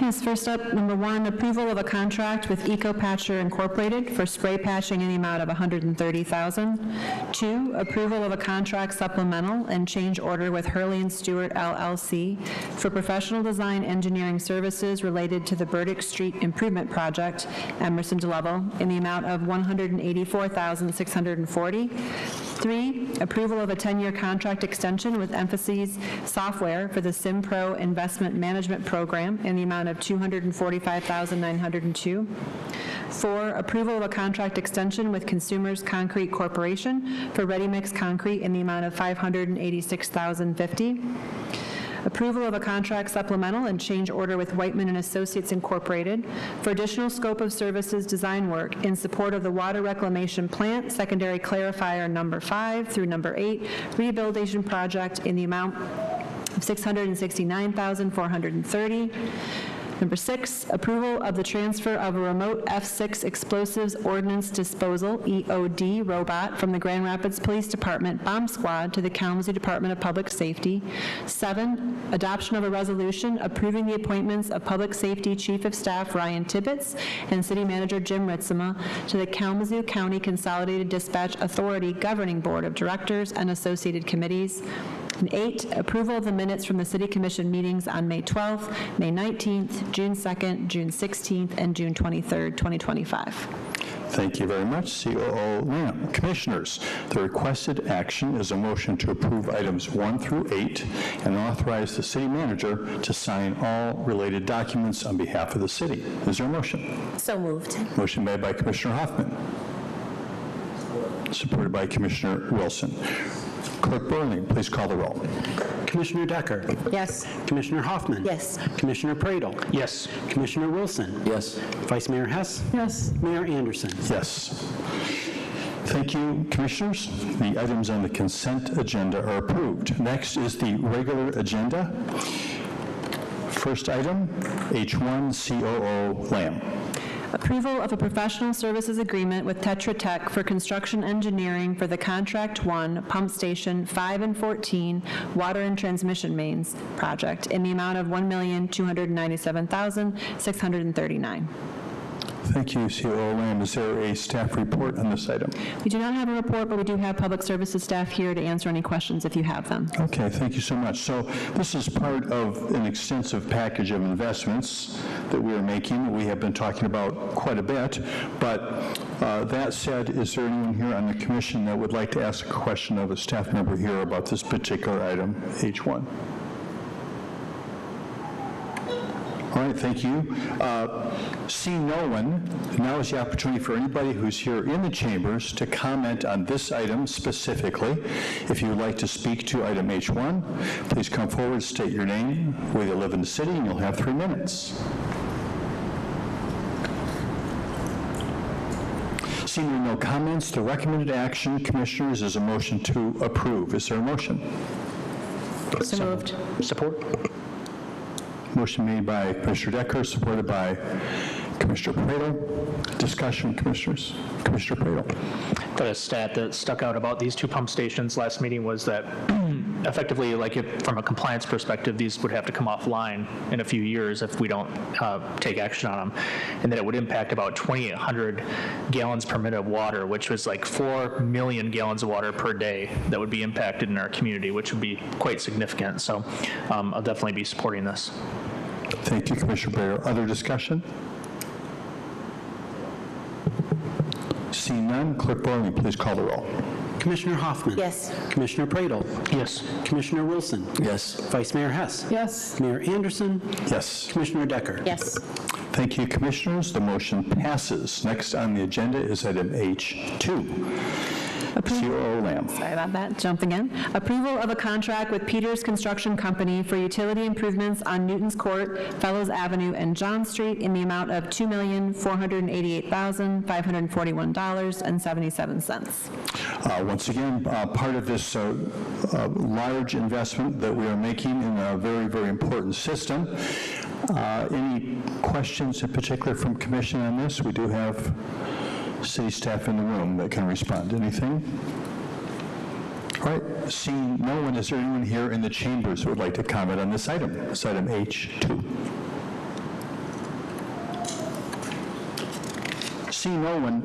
Speaker 6: Yes, first up, number 1, approval of a contract with EcoPatcher Incorporated for spray patching in the amount of $130,000. 2, approval of a contract supplemental and change order with Hurley & Stewart LLC for professional design engineering services related to the Burdick Street Improvement Project, Emerson to Level, in the amount of $184,640. 3, approval of a 10-year contract extension with Emphasis Software for the SimPro Investment Management Program in the amount of $245,902. 4, approval of a contract extension with Consumers Concrete Corporation for ready-mix concrete in the amount of $586,050. Approval of a contract supplemental and change order with Whiteman & Associates Incorporated for additional scope of services design work in support of the water reclamation plant secondary clarifier number 5 through number 8 rehabilitation project in the amount of $669,430. Number 6, approval of the transfer of a remote F6 explosives ordnance disposal, EOD, robot from the Grand Rapids Police Department Bomb Squad to the Kalamazoo Department of Public Safety. 7, adoption of a resolution approving the appointments of Public Safety Chief of Staff Ryan Tibbetts and City Manager Jim Ritzema to the Kalamazoo County Consolidated Dispatch Authority Governing Board of Directors and associated committees. And 8, approval of the minutes from the City Commission meetings on May 12th, May 19th, June 2nd, June 16th, and June 23rd, 2025.
Speaker 1: Thank you very much, COO Lamb. Commissioners, the requested action is a motion to approve items 1 through 8 and authorize the city manager to sign all related documents on behalf of the city. Is there a motion?
Speaker 3: So moved.
Speaker 1: Motion made by Commissioner Hoffman, supported by Commissioner Wilson. Clerk Burling, please call the roll.
Speaker 2: Commissioner Decker?
Speaker 3: Yes.
Speaker 2: Commissioner Hoffman?
Speaker 3: Yes.
Speaker 2: Commissioner Pradel?
Speaker 4: Yes.
Speaker 2: Commissioner Wilson?
Speaker 4: Yes.
Speaker 2: Vice Mayor Hess?
Speaker 16: Yes.
Speaker 2: Mayor Anderson?
Speaker 1: Yes. Thank you, Commissioners. The items on the consent agenda are approved. Next is the regular agenda. First item, H1, COO Lamb.
Speaker 6: Approval of a professional services agreement with Tetra Tech for construction engineering for the Contract 1 Pump Station 5 and 14 Water and Transmission Mains project in the amount of $1,297,639.
Speaker 1: Thank you, COO Lamb. Is there a staff report on this item?
Speaker 6: We do not have a report, but we do have public services staff here to answer any questions if you have them.
Speaker 1: Okay, thank you so much. So this is part of an extensive package of investments that we are making. We have been talking about quite a bit, but That said, is there anyone here on the commission that would like to ask a question of a staff member here about this particular item, H1? All right, thank you. Seeing no one, now is the opportunity for anybody who's here in the chambers to comment on this item specifically. If you would like to speak to item H1, please come forward, state your name, where you live in the city, and you'll have 3 minutes. Seeing there are no comments, the recommended action, commissioners, is a motion to approve. Is there a motion?
Speaker 6: So moved.
Speaker 1: Support. Motion made by Commissioner Decker, supported by Commissioner Pradel. Discussion, commissioners. Commissioner Pradel.
Speaker 17: The stat that stuck out about these 2 pump stations last meeting was that effectively, like from a compliance perspective, these would have to come offline in a few years if we don't take action on them, and that it would impact about 2,800 gallons per minute of water, which was like 4 million gallons of water per day that would be impacted in our community, which would be quite significant. So I'll definitely be supporting this.
Speaker 1: Thank you, Commissioner Pradel. Other discussion? Seeing none, Clerk Borley, please call the roll.
Speaker 2: Commissioner Hoffman?
Speaker 3: Yes.
Speaker 2: Commissioner Pradel?
Speaker 17: Yes.
Speaker 2: Commissioner Wilson?
Speaker 1: Yes.
Speaker 2: Vice Mayor Hess?
Speaker 11: Yes.
Speaker 2: Mayor Anderson?
Speaker 1: Yes.
Speaker 2: Commissioner Decker?
Speaker 3: Yes.
Speaker 1: Thank you, commissioners. The motion passes. Next on the agenda is item H2. COO Lamb.
Speaker 6: Sorry about that, jump again. Approval of a contract with Peters Construction Company for utility improvements on Newton's Court, Fellows Avenue, and John Street in the amount of $2,488,541.77.
Speaker 1: Once again, part of this large investment that we are making in a very, very important system. Any questions in particular from Commission on this? We do have city staff in the room that can respond. Anything? All right, seeing no one, is there anyone here in the chambers who would like to comment on this item? This item H2. Seeing no one,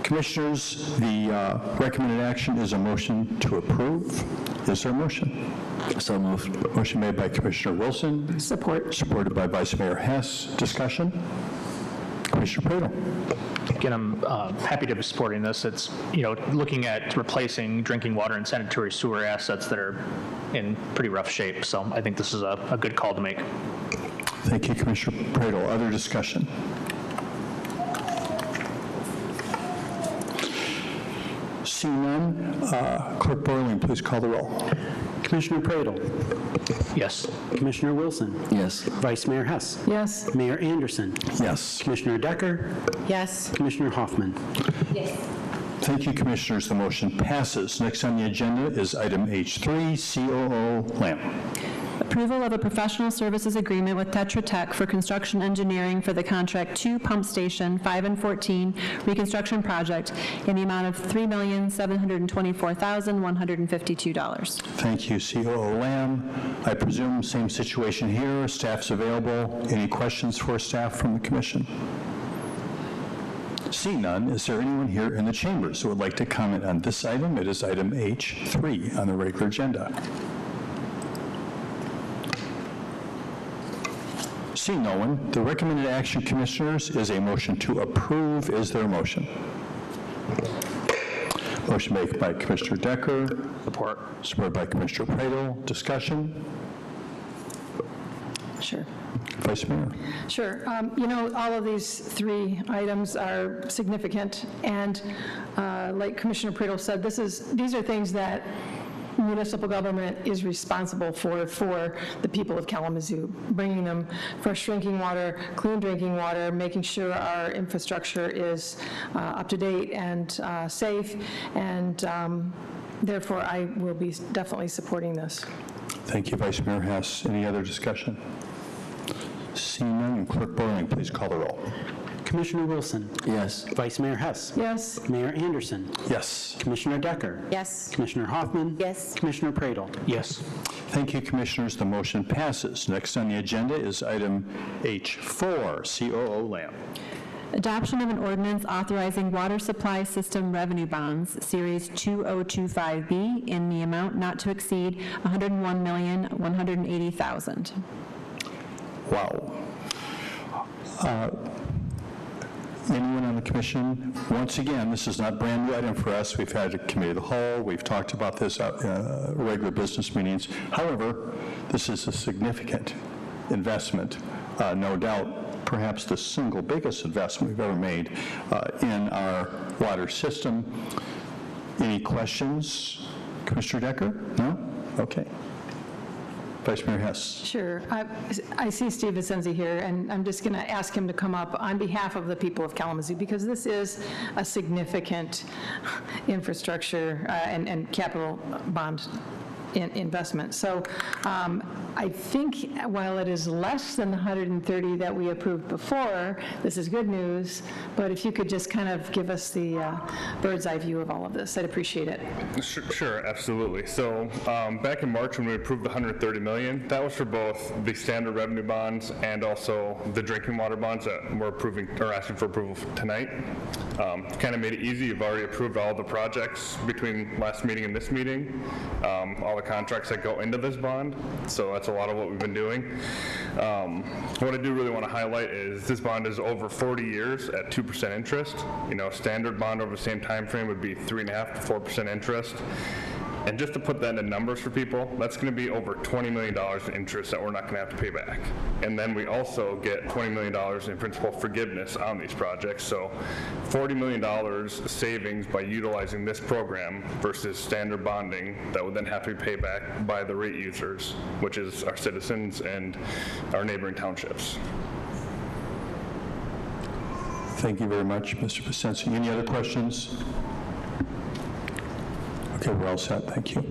Speaker 1: commissioners, the recommended action is a motion to approve. Is there a motion? So moved. Motion made by Commissioner Wilson.
Speaker 6: Support.
Speaker 1: Supported by Vice Mayor Hess. Discussion? Commissioner Pradel.
Speaker 17: Again, I'm happy to be supporting this. It's, looking at replacing drinking water and sanitary sewer assets that are in pretty rough shape. So I think this is a good call to make.
Speaker 1: Thank you, Commissioner Pradel. Other discussion? Seeing none, Clerk Borling, please call the roll.
Speaker 2: Commissioner Pradel?
Speaker 17: Yes.
Speaker 2: Commissioner Wilson?
Speaker 1: Yes.
Speaker 2: Vice Mayor Hess?
Speaker 11: Yes.
Speaker 2: Mayor Anderson?
Speaker 1: Yes.
Speaker 2: Commissioner Decker?
Speaker 3: Yes.
Speaker 2: Commissioner Hoffman?
Speaker 3: Yes.
Speaker 1: Thank you, commissioners. The motion passes. Next on the agenda is item H3, COO Lamb.
Speaker 6: Approval of a professional services agreement with Tetra Tech for construction engineering for the Contract 2 Pump Station 5 and 14 reconstruction project in the amount of $3,724,152.
Speaker 1: Thank you, COO Lamb. I presume same situation here. Staff's available. Any questions for staff from the commission? Seeing none, is there anyone here in the chambers who would like to comment on this item? It is item H3 on the regular agenda. Seeing no one, the recommended action, commissioners, is a motion to approve. Is there a motion? Motion made by Commissioner Decker.
Speaker 17: Support.
Speaker 1: Supported by Commissioner Pradel. Discussion?
Speaker 18: Sure.
Speaker 1: Vice Mayor.
Speaker 18: Sure. All of these 3 items are significant, and like Commissioner Pradel said, these are things that municipal government is responsible for the people of Kalamazoo, bringing them fresh drinking water, clean drinking water, making sure our infrastructure is up to date and safe, and therefore I will be definitely supporting this.
Speaker 1: Thank you, Vice Mayor Hess. Any other discussion? Seeing none, Clerk Borling, please call the roll.
Speaker 2: Commissioner Wilson?
Speaker 1: Yes.
Speaker 2: Vice Mayor Hess?
Speaker 18: Yes.
Speaker 2: Mayor Anderson?
Speaker 1: Yes.
Speaker 2: Commissioner Decker?
Speaker 3: Yes.
Speaker 2: Commissioner Hoffman?
Speaker 3: Yes.
Speaker 2: Commissioner Pradel?
Speaker 17: Yes.
Speaker 1: Thank you, commissioners. The motion passes. Next on the agenda is item H4, COO Lamb.
Speaker 6: Adoption of an ordinance authorizing water supply system revenue bonds, Series 2025B, in the amount not to exceed $101,180,000.
Speaker 1: Wow. Anyone on the commission? Once again, this is not brand new item for us. We've had a committee of the whole. We've talked about this at regular business meetings. However, this is a significant investment, no doubt, perhaps the single biggest investment we've ever made in our water system. Any questions? Commissioner Decker? No? Okay. Vice Mayor Hess.
Speaker 18: Sure. I see Steve Vicenzi here, and I'm just going to ask him to come up on behalf of the people of Kalamazoo, because this is a significant infrastructure and capital bond investment. So I think while it is less than the 130 that we approved before, this is good news, but if you could just kind of give us the bird's eye view of all of this, I'd appreciate it.
Speaker 19: Sure, absolutely. So back in March when we approved the $130 million, that was for both the standard revenue bonds and also the drinking water bonds that we're approving or asking for approval tonight. Kind of made it easy. You've already approved all the projects between last meeting and this meeting, all the contracts that go into this bond. So that's a lot of what we've been doing. What I do really want to highlight is this bond is over 40 years at 2% interest. You know, standard bond over the same time frame would be 3.5% to 4% interest. And just to put that into numbers for people, that's going to be over $20 million in interest that we're not going to have to pay back. And then we also get $20 million in principal forgiveness on these projects. So $40 million savings by utilizing this program versus standard bonding that would then have to be paid back by the rate users, which is our citizens and our neighboring townships.
Speaker 1: Thank you very much, Mr. Vicenzi. Any other questions? Okay, we're all set. Thank you.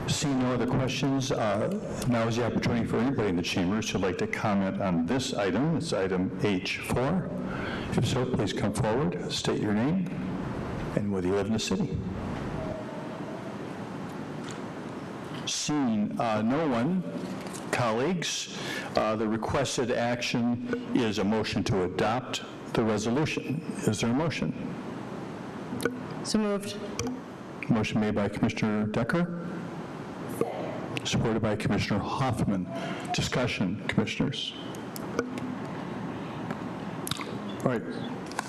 Speaker 1: Seeing no other questions, now is the opportunity for anybody in the chambers who'd like to comment on this item. It's item H4. If so, please come forward, state your name, and whether you live in the city. Seeing no one, colleagues, the requested action is a motion to adopt the resolution. Is there a motion?
Speaker 3: So moved.
Speaker 1: Motion made by Commissioner Decker, supported by Commissioner Hoffman. Discussion, commissioners. All right,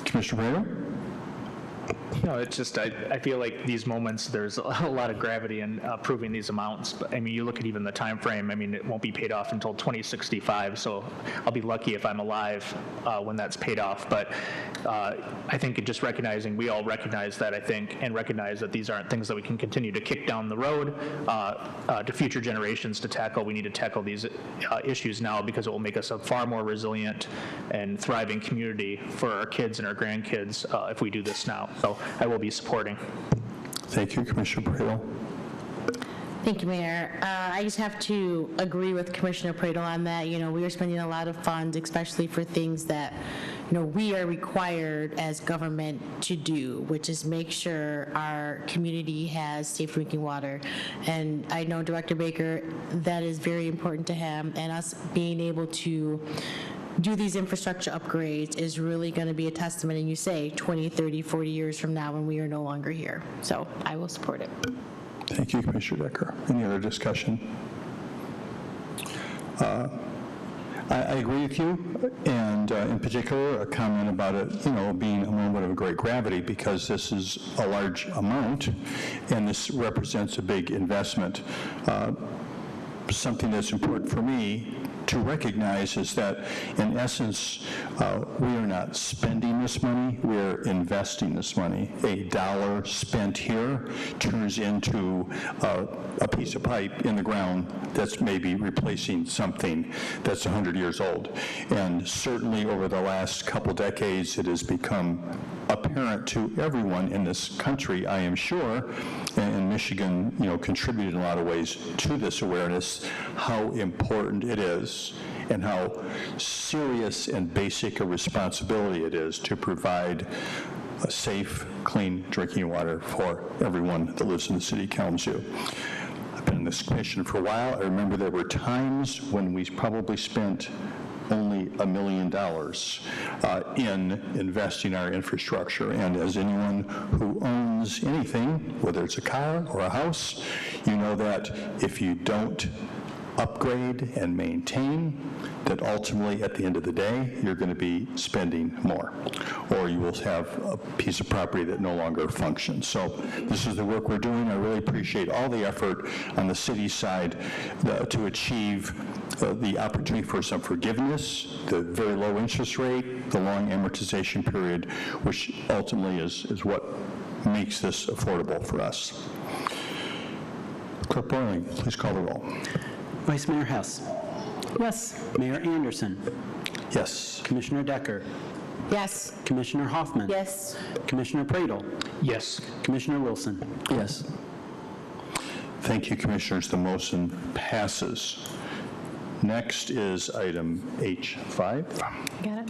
Speaker 1: Commissioner Brano?
Speaker 17: No, it's just, I feel like these moments, there's a lot of gravity in approving these amounts. But I mean, you look at even the time frame, I mean, it won't be paid off until 2065, so I'll be lucky if I'm alive when that's paid off. But I think just recognizing, we all recognize that, I think, and recognize that these aren't things that we can continue to kick down the road to future generations to tackle. We need to tackle these issues now because it will make us a far more resilient and thriving community for our kids and our grandkids if we do this now. So I will be supporting.
Speaker 1: Thank you, Commissioner Bradel.
Speaker 3: Thank you, Mayor. I just have to agree with Commissioner Pradel on that. You know, we are spending a lot of funds, especially for things that, you know, we are required as government to do, which is make sure our community has safe drinking water. And I know Director Baker, that is very important to him, and us being able to do these infrastructure upgrades is really going to be a testament, and you say 20, 30, 40 years from now when we are no longer here. So I will support it.
Speaker 1: Thank you, Commissioner Decker. Any other discussion? I agree with you, and in particular, a comment about it, you know, being a moment of great gravity, because this is a large amount, and this represents a big investment. Something that's important for me to recognize is that, in essence, we are not spending this money, we are investing this money. A dollar spent here turns into a piece of pipe in the ground that's maybe replacing something that's 100 years old. And certainly over the last couple decades, it has become apparent to everyone in this country, I am sure, and Michigan, you know, contributed in a lot of ways to this awareness, how important it is and how serious and basic a responsibility it is to provide a safe, clean drinking water for everyone that lives in the city of Kalamazoo. I've been in this commission for a while. I remember there were times when we probably spent only $1 million in investing in our infrastructure. And as anyone who owns anything, whether it's a car or a house, you know that if you don't upgrade and maintain, that ultimately, at the end of the day, you're going to be spending more, or you will have a piece of property that no longer functions. So this is the work we're doing. I really appreciate all the effort on the city side to achieve the opportunity for some forgiveness, the very low interest rate, the long amortization period, which ultimately is what makes this affordable for us. Clerk Borling, please call the roll.
Speaker 2: Vice Mayor Hess.
Speaker 18: Yes.
Speaker 2: Mayor Anderson.
Speaker 1: Yes.
Speaker 2: Commissioner Decker.
Speaker 3: Yes.
Speaker 2: Commissioner Hoffman.
Speaker 3: Yes.
Speaker 2: Commissioner Pradel.
Speaker 17: Yes.
Speaker 2: Commissioner Wilson.
Speaker 1: Yes. Thank you, Commissioners. The motion passes. Next is item H5.
Speaker 6: Got it.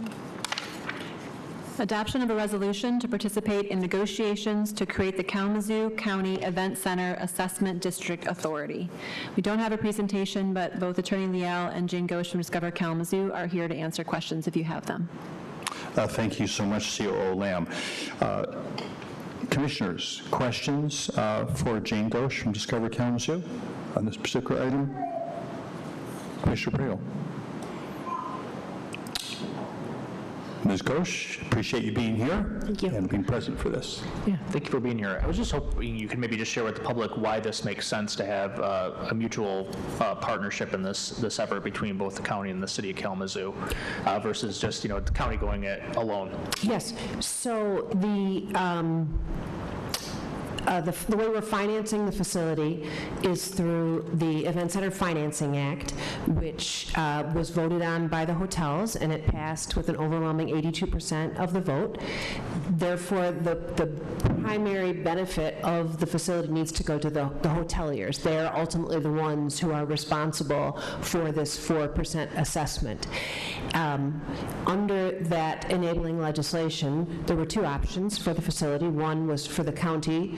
Speaker 6: Adoption of a resolution to participate in negotiations to create the Kalamazoo County Event Center Assessment District Authority. We don't have a presentation, but both Attorney Leal and Jane Ghosh from Discover Kalamazoo are here to answer questions if you have them.
Speaker 1: Thank you so much, COO Lamb. Commissioners, questions for Jane Ghosh from Discover Kalamazoo on this particular item? Commissioner Pradel. Ms. Ghosh, appreciate you being here.
Speaker 3: Thank you.
Speaker 1: And being present for this.
Speaker 17: Yeah, thank you for being here. I was just hoping you could maybe just share with the public why this makes sense to have a mutual partnership in this effort between both the county and the city of Kalamazoo versus just, the county going it alone.
Speaker 20: Yes. So the way we're financing the facility is through the Event Center Financing Act, which was voted on by the hotels, and it passed with an overwhelming 82% of the vote. Therefore, the primary benefit of the facility needs to go to the hoteliers. They are ultimately the ones who are responsible for this 4% assessment. Under that enabling legislation, there were two options for the facility. One was for the county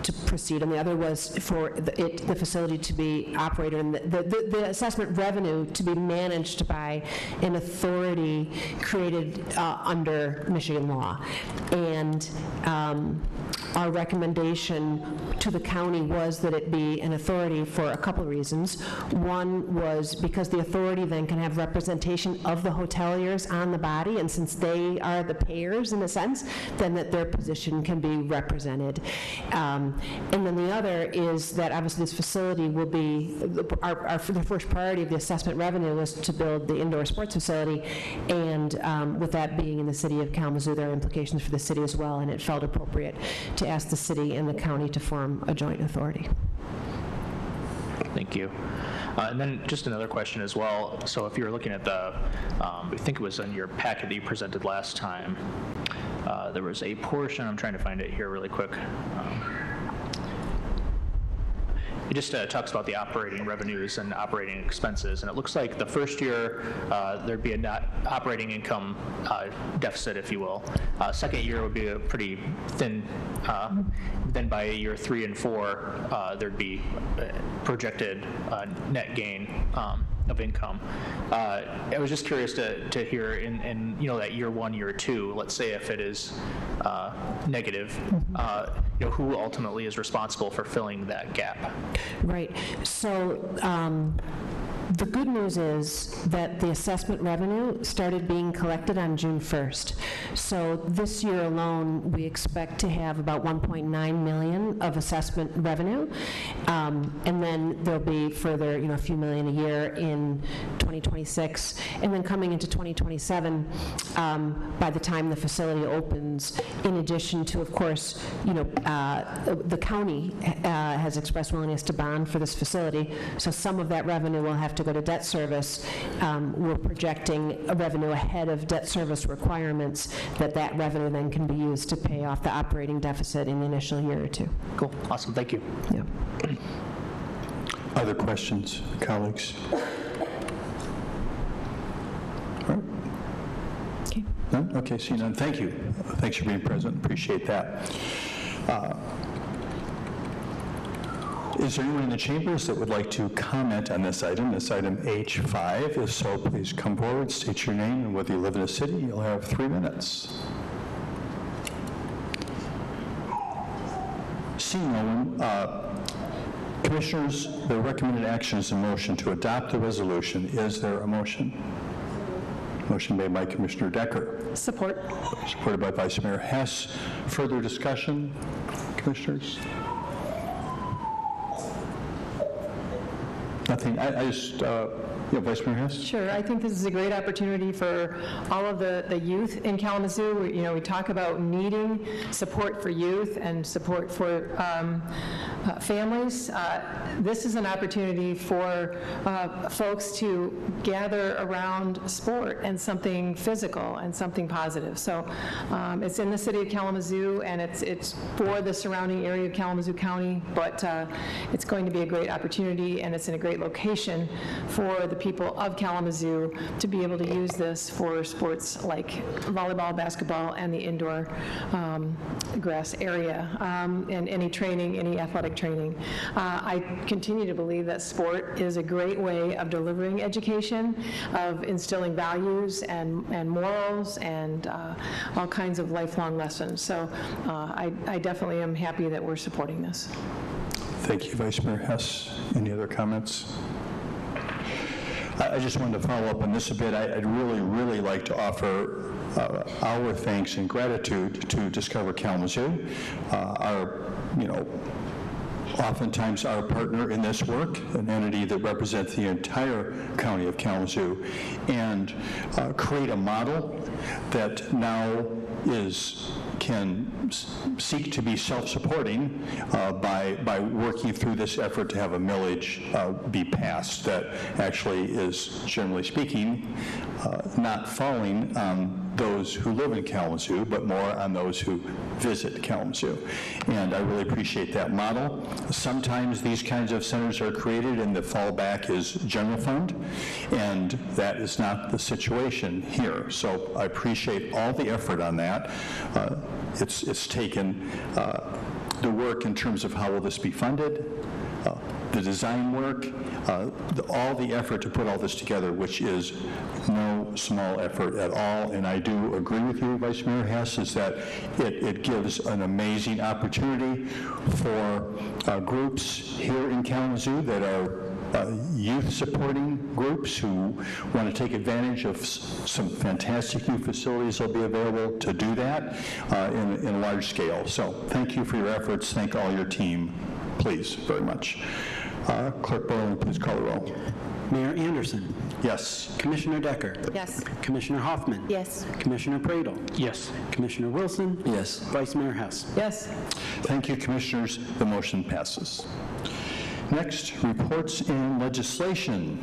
Speaker 20: to proceed, and the other was for the facility to be operated and the assessment revenue to be managed by an authority created under Michigan law. And our recommendation to the county was that it be an authority for a couple of reasons. One was because the authority then can have representation of the hoteliers on the body, and since they are the payers in a sense, then that their position can be represented. And then the other is that obviously this facility will be, the first priority of the assessment revenue was to build the indoor sports facility, and with that being in the city of Kalamazoo, there are implications for the city as well, and it felt appropriate to ask the city and the county to form a joint authority.
Speaker 17: Thank you. And then just another question as well. So if you're looking at the, I think it was in your packet that you presented last time, there was a portion, I'm trying to find it here really quick. It just talks about the operating revenues and operating expenses, and it looks like the first year there'd be a net operating income deficit, if you will. Second year would be a pretty thin. Then by year 3 and 4, there'd be projected net gain of income. I was just curious to hear in that year 1, year 2, let's say if it is negative, who ultimately is responsible for filling that gap?
Speaker 20: Right. So the good news is that the assessment revenue started being collected on June 1st. So this year alone, we expect to have about $1.9 million of assessment revenue. And then there'll be further, a few million a year in 2026. And then coming into 2027, by the time the facility opens, in addition to, of course, the county has expressed willingness to bond for this facility. So some of that revenue will have to go to debt service. We're projecting a revenue ahead of debt service requirements, that revenue then can be used to pay off the operating deficit in the initial year or two.
Speaker 17: Cool. Awesome. Thank you.
Speaker 20: Yeah.
Speaker 1: Other questions, colleagues? All right.
Speaker 20: Okay.
Speaker 1: None? Okay, see none. Thank you. Thanks for being present. Appreciate that. Is there anyone in the chambers that would like to comment on this item H5? If so, please come forward, state your name, and whether you live in a city, you'll have 3 minutes. Seeing no one, Commissioners, the recommended action is a motion to adopt the resolution. Is there a motion? Motion made by Commissioner Decker.
Speaker 18: Support.
Speaker 1: Supported by Vice Mayor Hess. Further discussion, Commissioners? Nothing. I just, Vice Mayor Hess?
Speaker 18: Sure. I think this is a great opportunity for all of the youth in Kalamazoo. We talk about needing support for youth and support for families. This is an opportunity for folks to gather around sport and something physical and something positive. So it's in the city of Kalamazoo, and it's for the surrounding area of Kalamazoo County, but it's going to be a great opportunity, and it's in a great location for the people of Kalamazoo to be able to use this for sports like volleyball, basketball, and the indoor grass area, and any training, any athletic training. I continue to believe that sport is a great way of delivering education, of instilling values and morals and all kinds of lifelong lessons. So I definitely am happy that we're supporting this.
Speaker 1: Thank you, Vice Mayor Hess. Any other comments? I just wanted to follow up on this a bit. I'd really like to offer our thanks and gratitude to Discover Kalamazoo, oftentimes our partner in this work, an entity that represents the entire county of Kalamazoo, and create a model that now can seek to be self-supporting by working through this effort to have a millage be passed that actually is, generally speaking, not falling on those who live in Kalamazoo, but more on those who visit Kalamazoo. And I really appreciate that model. Sometimes these kinds of centers are created and the fallback is general fund, and that is not the situation here. So I appreciate all the effort on that. It's taken the work in terms of how will this be funded, the design work, all the effort to put all this together, which is no small effort at all. And I do agree with you, Vice Mayor Hess, is that it gives an amazing opportunity for groups here in Kalamazoo that are youth-supporting groups who want to take advantage of some fantastic new facilities that'll be available to do that in a large scale. So thank you for your efforts. Thank all your team, please, very much. Clerk Borland, please call the roll.
Speaker 2: Mayor Anderson.
Speaker 1: Yes.
Speaker 2: Commissioner Decker.
Speaker 3: Yes.
Speaker 2: Commissioner Hoffman.
Speaker 3: Yes.
Speaker 2: Commissioner Pradel.
Speaker 17: Yes.
Speaker 2: Commissioner Wilson.
Speaker 1: Yes.
Speaker 2: Vice Mayor Hess.
Speaker 18: Yes.
Speaker 1: Thank you, Commissioners. The motion passes. Next, reports and legislation.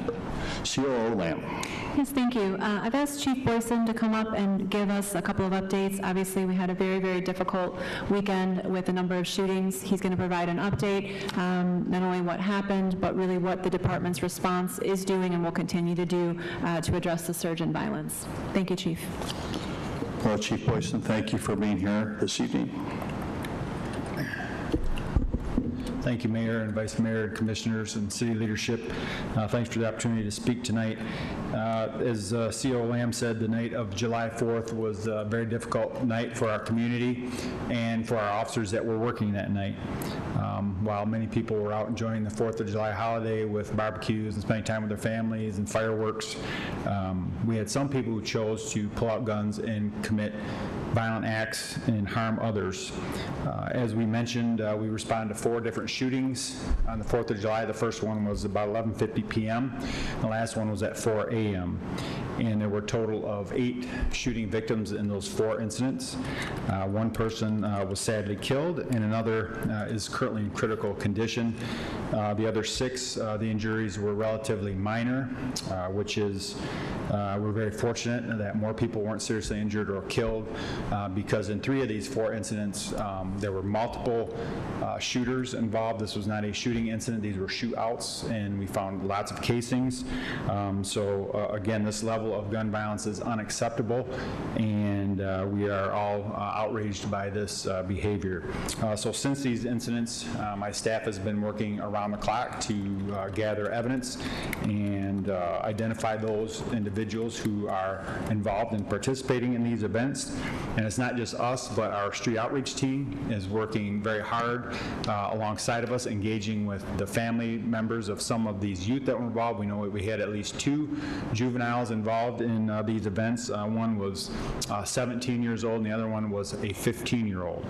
Speaker 1: COO Lamb.
Speaker 6: Yes, thank you. I've asked Chief Boyson to come up and give us a couple of updates. Obviously, we had a very, very difficult weekend with a number of shootings. He's going to provide an update, not only what happened, but really what the department's response is doing and will continue to do to address the surge in violence. Thank you, Chief.
Speaker 1: Well, Chief Boyson, thank you for being here this evening.
Speaker 21: Thank you, Mayor and Vice Mayor and Commissioners and City leadership. Thanks for the opportunity to speak tonight. As CO Lamb said, the night of July 4th was a very difficult night for our community and for our officers that were working that night. While many people were out enjoying the 4th of July holiday with barbecues and spending time with their families and fireworks, we had some people who chose to pull out guns and commit violent acts and harm others. As we mentioned, we responded to 4 different shootings on the 4th of July. The first one was about 11:50 p.m. The last one was at 4 a.m. And there were a total of 8 shooting victims in those 4 incidents. One person was sadly killed, and another is currently in critical condition. The other 6, the injuries were relatively minor, which is, we're very fortunate that more people weren't seriously injured or killed, because in 3 of these 4 incidents, there were multiple shooters involved. This was not a shooting incident. These were shootouts, and we found lots of casings. Again, this level of gun violence is unacceptable, and we are all outraged by this behavior. So since these incidents, my staff has been working around the clock to gather evidence and identify those individuals who are involved in participating in these events. And it's not just us, but our street outreach team is working very hard alongside of us, engaging with the family members of some of these youth that were involved. We know we had at least 2 juveniles involved in these events. One was 17 years old, and the other one was a 15-year-old.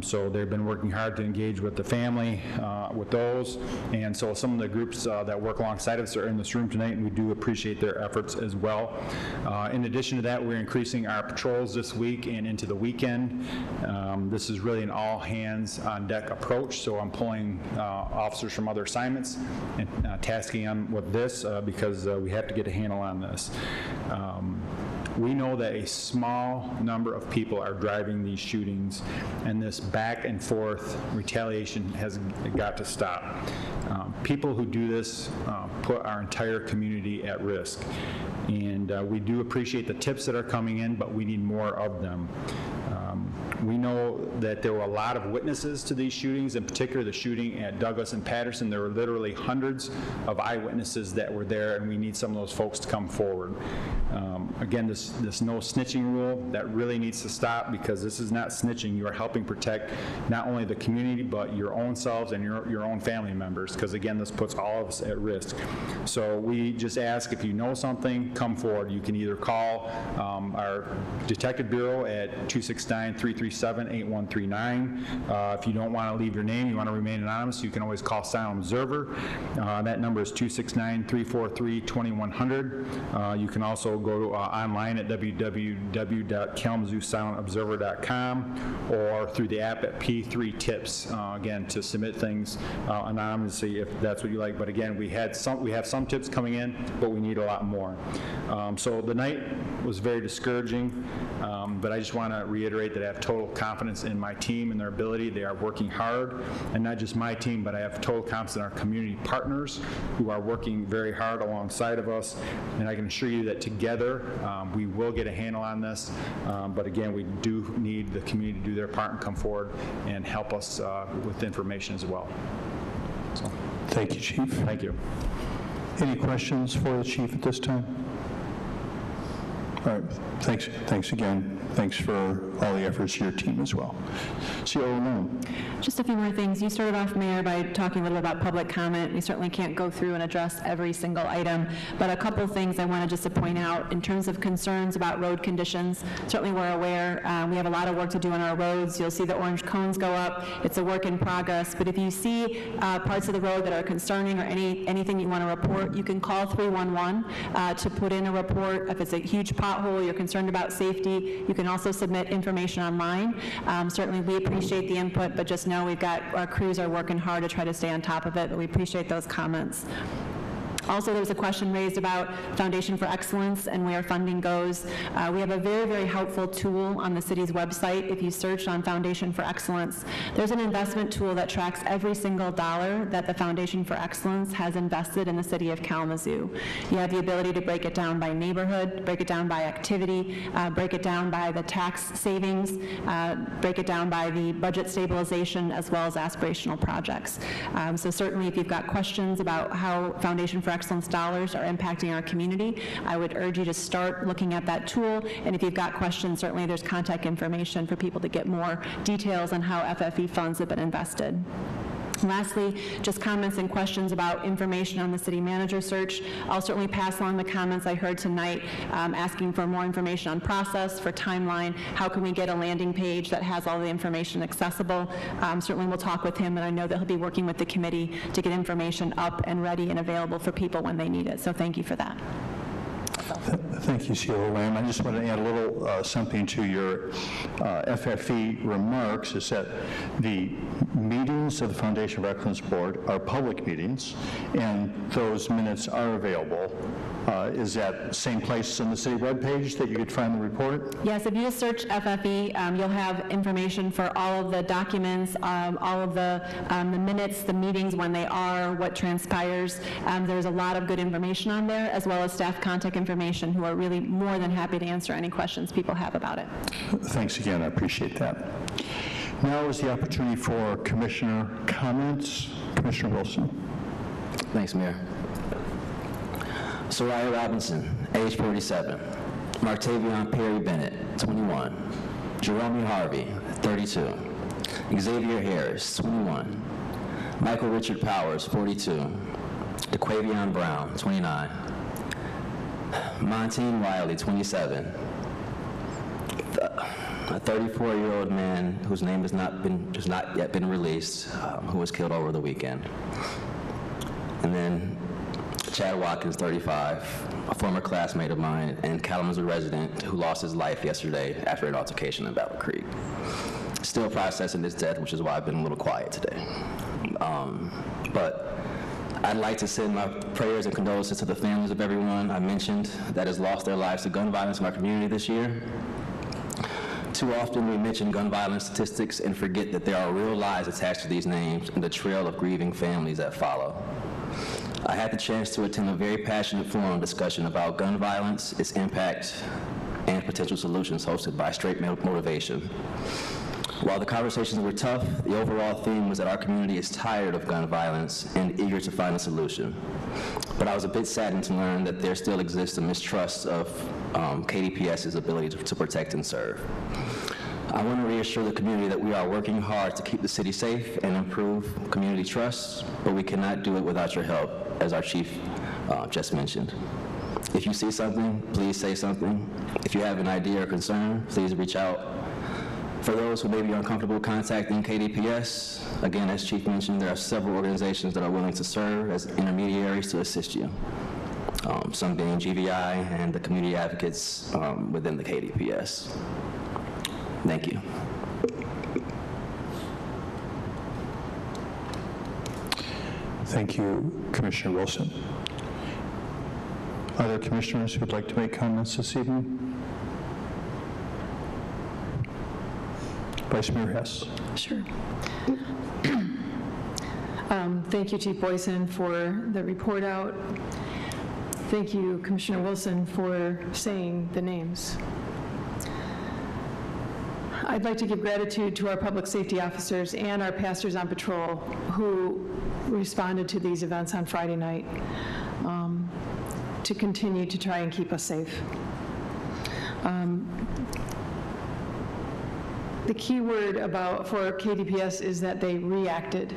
Speaker 21: So they've been working hard to engage with the family with those. And so some of the groups that work alongside us are in this room tonight, and we do appreciate their efforts as well. In addition to that, we're increasing our patrols this week and into the weekend. This is really an all-hands-on-deck approach, so I'm pulling officers from other assignments and tasking them with this because we have to get a handle on this. We know that a small number of people are driving these shootings, and this back and forth retaliation has got to stop. People who do this put our entire community at risk, and we do appreciate the tips that are coming in, but we need more of them. We know that there were a lot of witnesses to these shootings, in particular the shooting at Douglas and Patterson. There were literally hundreds of eyewitnesses that were there, and we need some of those folks to come forward. Again, this no snitching rule, that really needs to stop, because this is not snitching. You are helping protect not only the community, but your own selves and your own family members, because again, this puts all of us at risk. So we just ask, if you know something, come forward. You can either call our Detective Bureau at 269-337-8139. If you don't want to leave your name, you want to remain anonymous, you can always call Silent Observer. That number is 269-343-2100. You can also go online at www.kalamazoosilentobserver.com or through the app at P3 Tips, again, to submit things anonymously if that's what you like. But again, we have some tips coming in, but we need a lot more. So the night was very discouraging, but I just want to reiterate that I have total confidence in my team and their ability. They are working hard, and not just my team, but I have total confidence in our community partners who are working very hard alongside of us, and I can assure you that together we will get a handle on this, but again, we do need the community to do their part and come forward and help us with information as well. So.
Speaker 1: Thank you, Chief.
Speaker 21: Thank you.
Speaker 1: Any questions for the Chief at this time? All right, thanks again. Thanks for all the efforts of your team as well. CEO Lamb.
Speaker 6: Just a few more things. You started off, Mayor, by talking a little about public comment. We certainly can't go through and address every single item, but a couple things I wanted just to point out in terms of concerns about road conditions. Certainly we're aware we have a lot of work to do on our roads. You'll see the orange cones go up. It's a work in progress, but if you see parts of the road that are concerning or anything you want to report, you can call 311 to put in a report. If it's a huge pothole, you're concerned about safety, you can also submit information online. Certainly we appreciate the input, but just know our crews are working hard to try to stay on top of it, but we appreciate those comments. Also, there was a question raised about Foundation for Excellence and where funding goes. We have a very, very helpful tool on the city's website. If you search on Foundation for Excellence, there's an investment tool that tracks every single dollar that the Foundation for Excellence has invested in the city of Kalamazoo. You have the ability to break it down by neighborhood, break it down by activity, break it down by the tax savings, break it down by the budget stabilization, as well as aspirational projects. So certainly if you've got questions about how Foundation for Excellence dollars are impacting our community, I would urge you to start looking at that tool, and if you've got questions, certainly there's contact information for people to get more details on how FFE funds have been invested. Lastly, just comments and questions about information on the city manager search. I'll certainly pass along the comments I heard tonight asking for more information on process, for timeline, how can we get a landing page that has all the information accessible. Certainly we'll talk with him, and I know that he'll be working with the committee to get information up and ready and available for people when they need it. So thank you for that.
Speaker 1: Thank you, CEO Lamb. I just want to add a little something to your FFE remarks, is that the meetings of the Foundation for Excellence Board are public meetings, and those minutes are available. Is that same place on the city webpage that you could find the report?
Speaker 6: Yes, if you just search FFE, you'll have information for all of the documents, all of the minutes, the meetings, when they are, what transpires. There's a lot of good information on there, as well as staff contact information, who are really more than happy to answer any questions people have about it.
Speaker 1: Thanks again, I appreciate that. Now is the opportunity for commissioner comments. Commissioner Wilson.
Speaker 5: Thanks, Mayor. Soraya Robinson, age 47. Martavion Perry Bennett, 21. Jerome Harvey, 32. Xavier Harris, 21. Michael Richard Powers, 42. DeQuavion Brown, 29. Montine Wiley, 27. A 34-year-old man whose name has not yet been released, who was killed over the weekend. And then Chad Watkins, 35, a former classmate of mine and Kalamazoo resident who lost his life yesterday after an altercation in Battle Creek. Still processing his death, which is why I've been a little quiet today. But I'd like to send my prayers and condolences to the families of everyone I mentioned that has lost their lives to gun violence in our community this year. Too often we mention gun violence statistics and forget that there are real lives attached to these names and the trail of grieving families that follow. I had the chance to attend a very passionate forum discussion about gun violence, its impact, and potential solutions hosted by Straight Motivation. While the conversations were tough, the overall theme was that our community is tired of gun violence and eager to find a solution. But I was a bit saddened to learn that there still exists a mistrust of KDPS's ability to protect and serve. I want to reassure the community that we are working hard to keep the city safe and improve community trust, but we cannot do it without your help, as our chief just mentioned. If you see something, please say something. If you have an idea or concern, please reach out. For those who may be uncomfortable contacting KDPS, again, as Chief mentioned, there are several organizations that are willing to serve as intermediaries to assist you, some being GVI and the community advocates within the KDPS. Thank you.
Speaker 1: Thank you, Commissioner Wilson. Are there commissioners who would like to make comments this evening? Vice Mayor Hess.
Speaker 18: Sure. Thank you, Chief Boyson, for the report out. Thank you, Commissioner Wilson, for saying the names. I'd like to give gratitude to our public safety officers and our pastors on patrol who responded to these events on Friday night to continue to try and keep us safe. The key word for KDPS is that they reacted.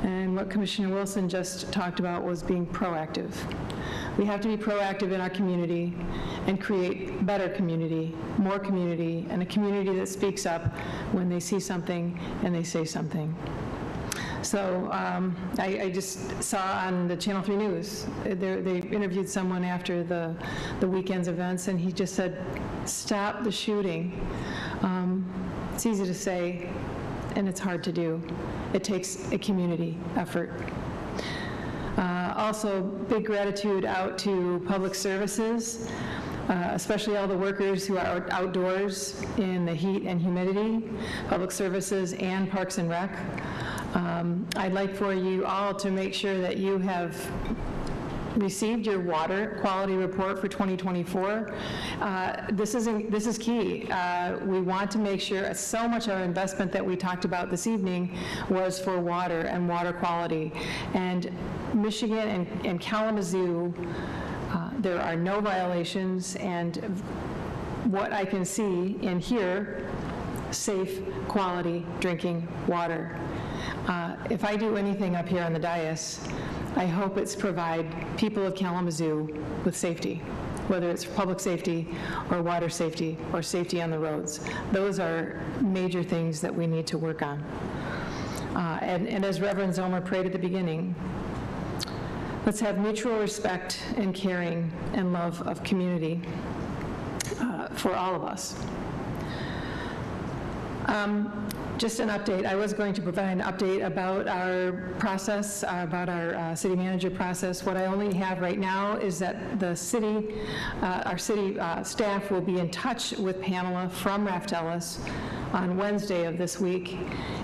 Speaker 18: And what Commissioner Wilson just talked about was being proactive. We have to be proactive in our community and create better community, more community, and a community that speaks up when they see something and they say something. So I just saw on the Channel 3 News, they interviewed someone after the weekend's events, and he just said, stop the shooting. It's easy to say, and it's hard to do. It takes a community effort. Also, big gratitude out to public services, especially all the workers who are outdoors in the heat and humidity, public services and Parks and Rec. I'd like for you all to make sure that you have received your water quality report for 2024. This is key. We want to make sure so much of our investment that we talked about this evening was for water and water quality. And Michigan and Kalamazoo, there are no violations, and what I can see and hear, safe, quality drinking water. If I do anything up here on the dais, I hope it's provide people of Kalamazoo with safety, whether it's public safety or water safety or safety on the roads. Those are major things that we need to work on. And as Reverend Zomer prayed at the beginning, let's have mutual respect and caring and love of community for all of us. Just an update. I was going to provide an update about our process, about our city manager process. What I only have right now is that the city, our city staff will be in touch with Pamela from Raft Ellis on Wednesday of this week,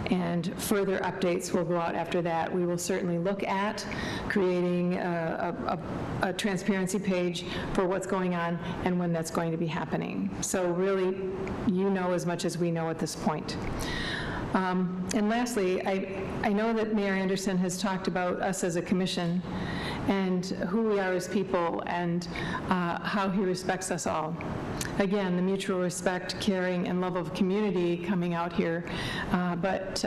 Speaker 18: and further updates will go out after that. We will certainly look at creating a transparency page for what's going on and when that's going to be happening. So really, you know as much as we know at this point. And lastly, I know that Mayor Anderson has talked about us as a commission, and who we are as people, and how he respects us all. Again, the mutual respect, caring, and love of community coming out here, but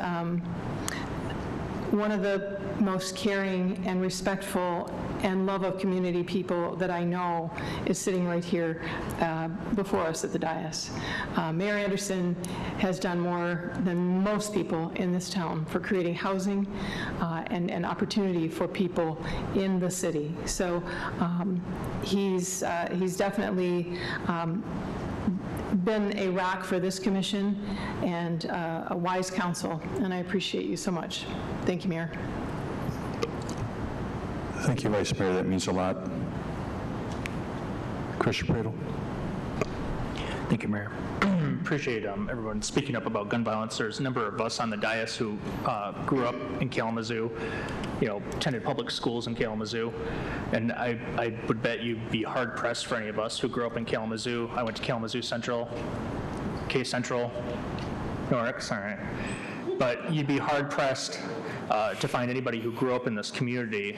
Speaker 18: one of the most caring and respectful and love of community people that I know is sitting right here before us at the dais. Mayor Anderson has done more than most people in this town for creating housing and opportunity for people in the city. So he's definitely been a rock for this commission and a wise counsel, and I appreciate you so much. Thank you, Mayor.
Speaker 1: Thank you, Vice Mayor. That means a lot. Commissioner Pradel.
Speaker 17: Thank you, Mayor. Appreciate everyone speaking up about gun violence. There's a number of us on the dais who grew up in Kalamazoo, attended public schools in Kalamazoo, and I would bet you'd be hard pressed for any of us who grew up in Kalamazoo. I went to Kalamazoo Central, K Central, Norix, all right. But you'd be hard pressed to find anybody who grew up in this community,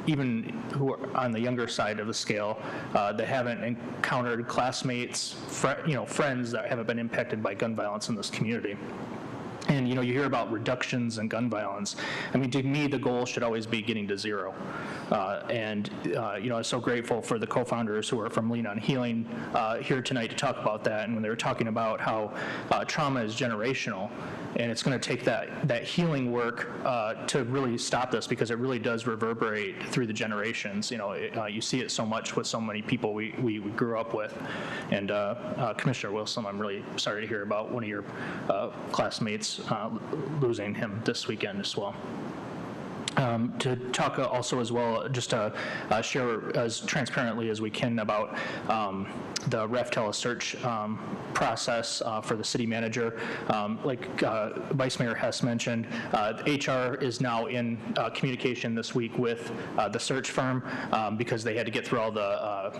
Speaker 17: even who are on the younger side of the scale, that haven't encountered classmates, friends that haven't been impacted by gun violence in this community. And you hear about reductions in gun violence. I mean, to me, the goal should always be getting to zero. I'm so grateful for the co-founders who are from Lean on Healing here tonight to talk about that. And when they were talking about how trauma is generational, and it's going to take that healing work to really stop this, because it really does reverberate through the generations. You see it so much with so many people we grew up with. And Commissioner Wilson, I'm really sorry to hear about one of your classmates losing him this weekend as well. To talk also as well, just to share as transparently as we can about the ref telesearch process for the city manager. Like Vice Mayor Hess mentioned, HR is now in communication this week with the search firm because they had to get through all the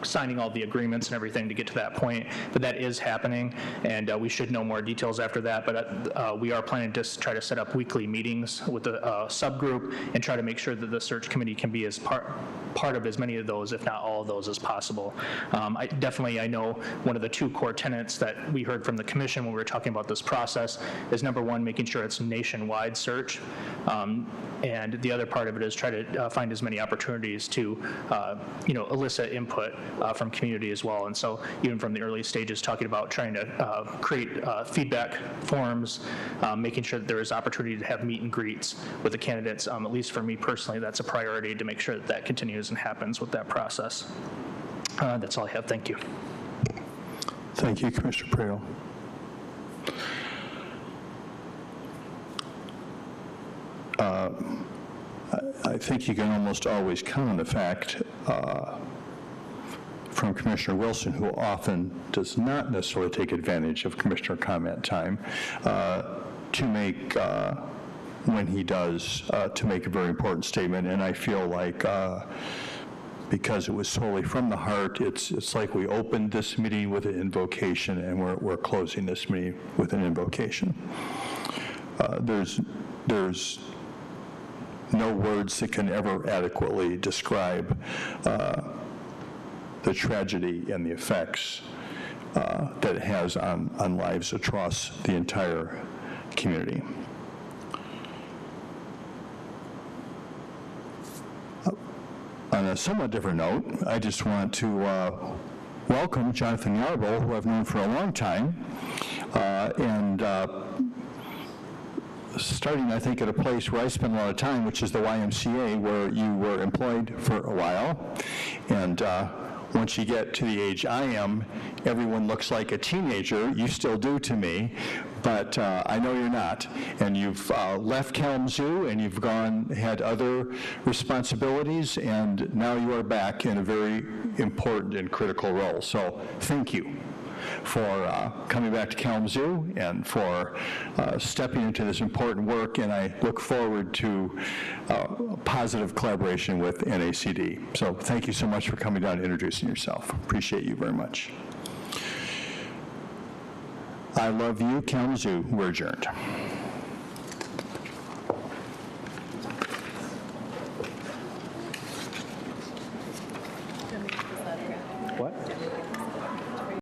Speaker 17: signing all the agreements and everything to get to that point. But that is happening, and we should know more details after that. But we are planning to try to set up weekly meetings with the subgroup and try to make sure that the search committee can be as part of as many of those, if not all of those, as possible. I know one of the two core tenets that we heard from the commission when we were talking about this process is, number one, making sure it's nationwide search, and the other part of it is try to find as many opportunities to elicit input from community as well. And so even from the early stages, talking about trying to create feedback forms, making sure that there is opportunity to have meet and greets with the candidates. At least for me personally, that's a priority to make sure that that continues and happens with that process. That's all I have. Thank you.
Speaker 1: Thank you, Commissioner Pradel. I think you can almost always count on the fact from Commissioner Wilson, who often does not necessarily take advantage of commissioner comment time, to make, when he does, to make a very important statement. And I feel like because it was solely from the heart, it's like we opened this meeting with an invocation, and we're closing this meeting with an invocation. There's no words that can ever adequately describe the tragedy and the effects that it has on lives across the entire community. On a somewhat different note, I just want to welcome Jonathan Yarbrough, who I've known for a long time, and starting, I think, at a place where I spend a lot of time, which is the YMCA, where you were employed for a while. And once you get to the age I am, everyone looks like a teenager. You still do to me, but I know you're not. And you've left Kalamazoo, and you've had other responsibilities, and now you are back in a very important and critical role. So thank you for coming back to Kalamazoo and for stepping into this important work, and I look forward to positive collaboration with NACD. So thank you so much for coming down and introducing yourself. Appreciate you very much. I love you, Kalamazoo. We're adjourned.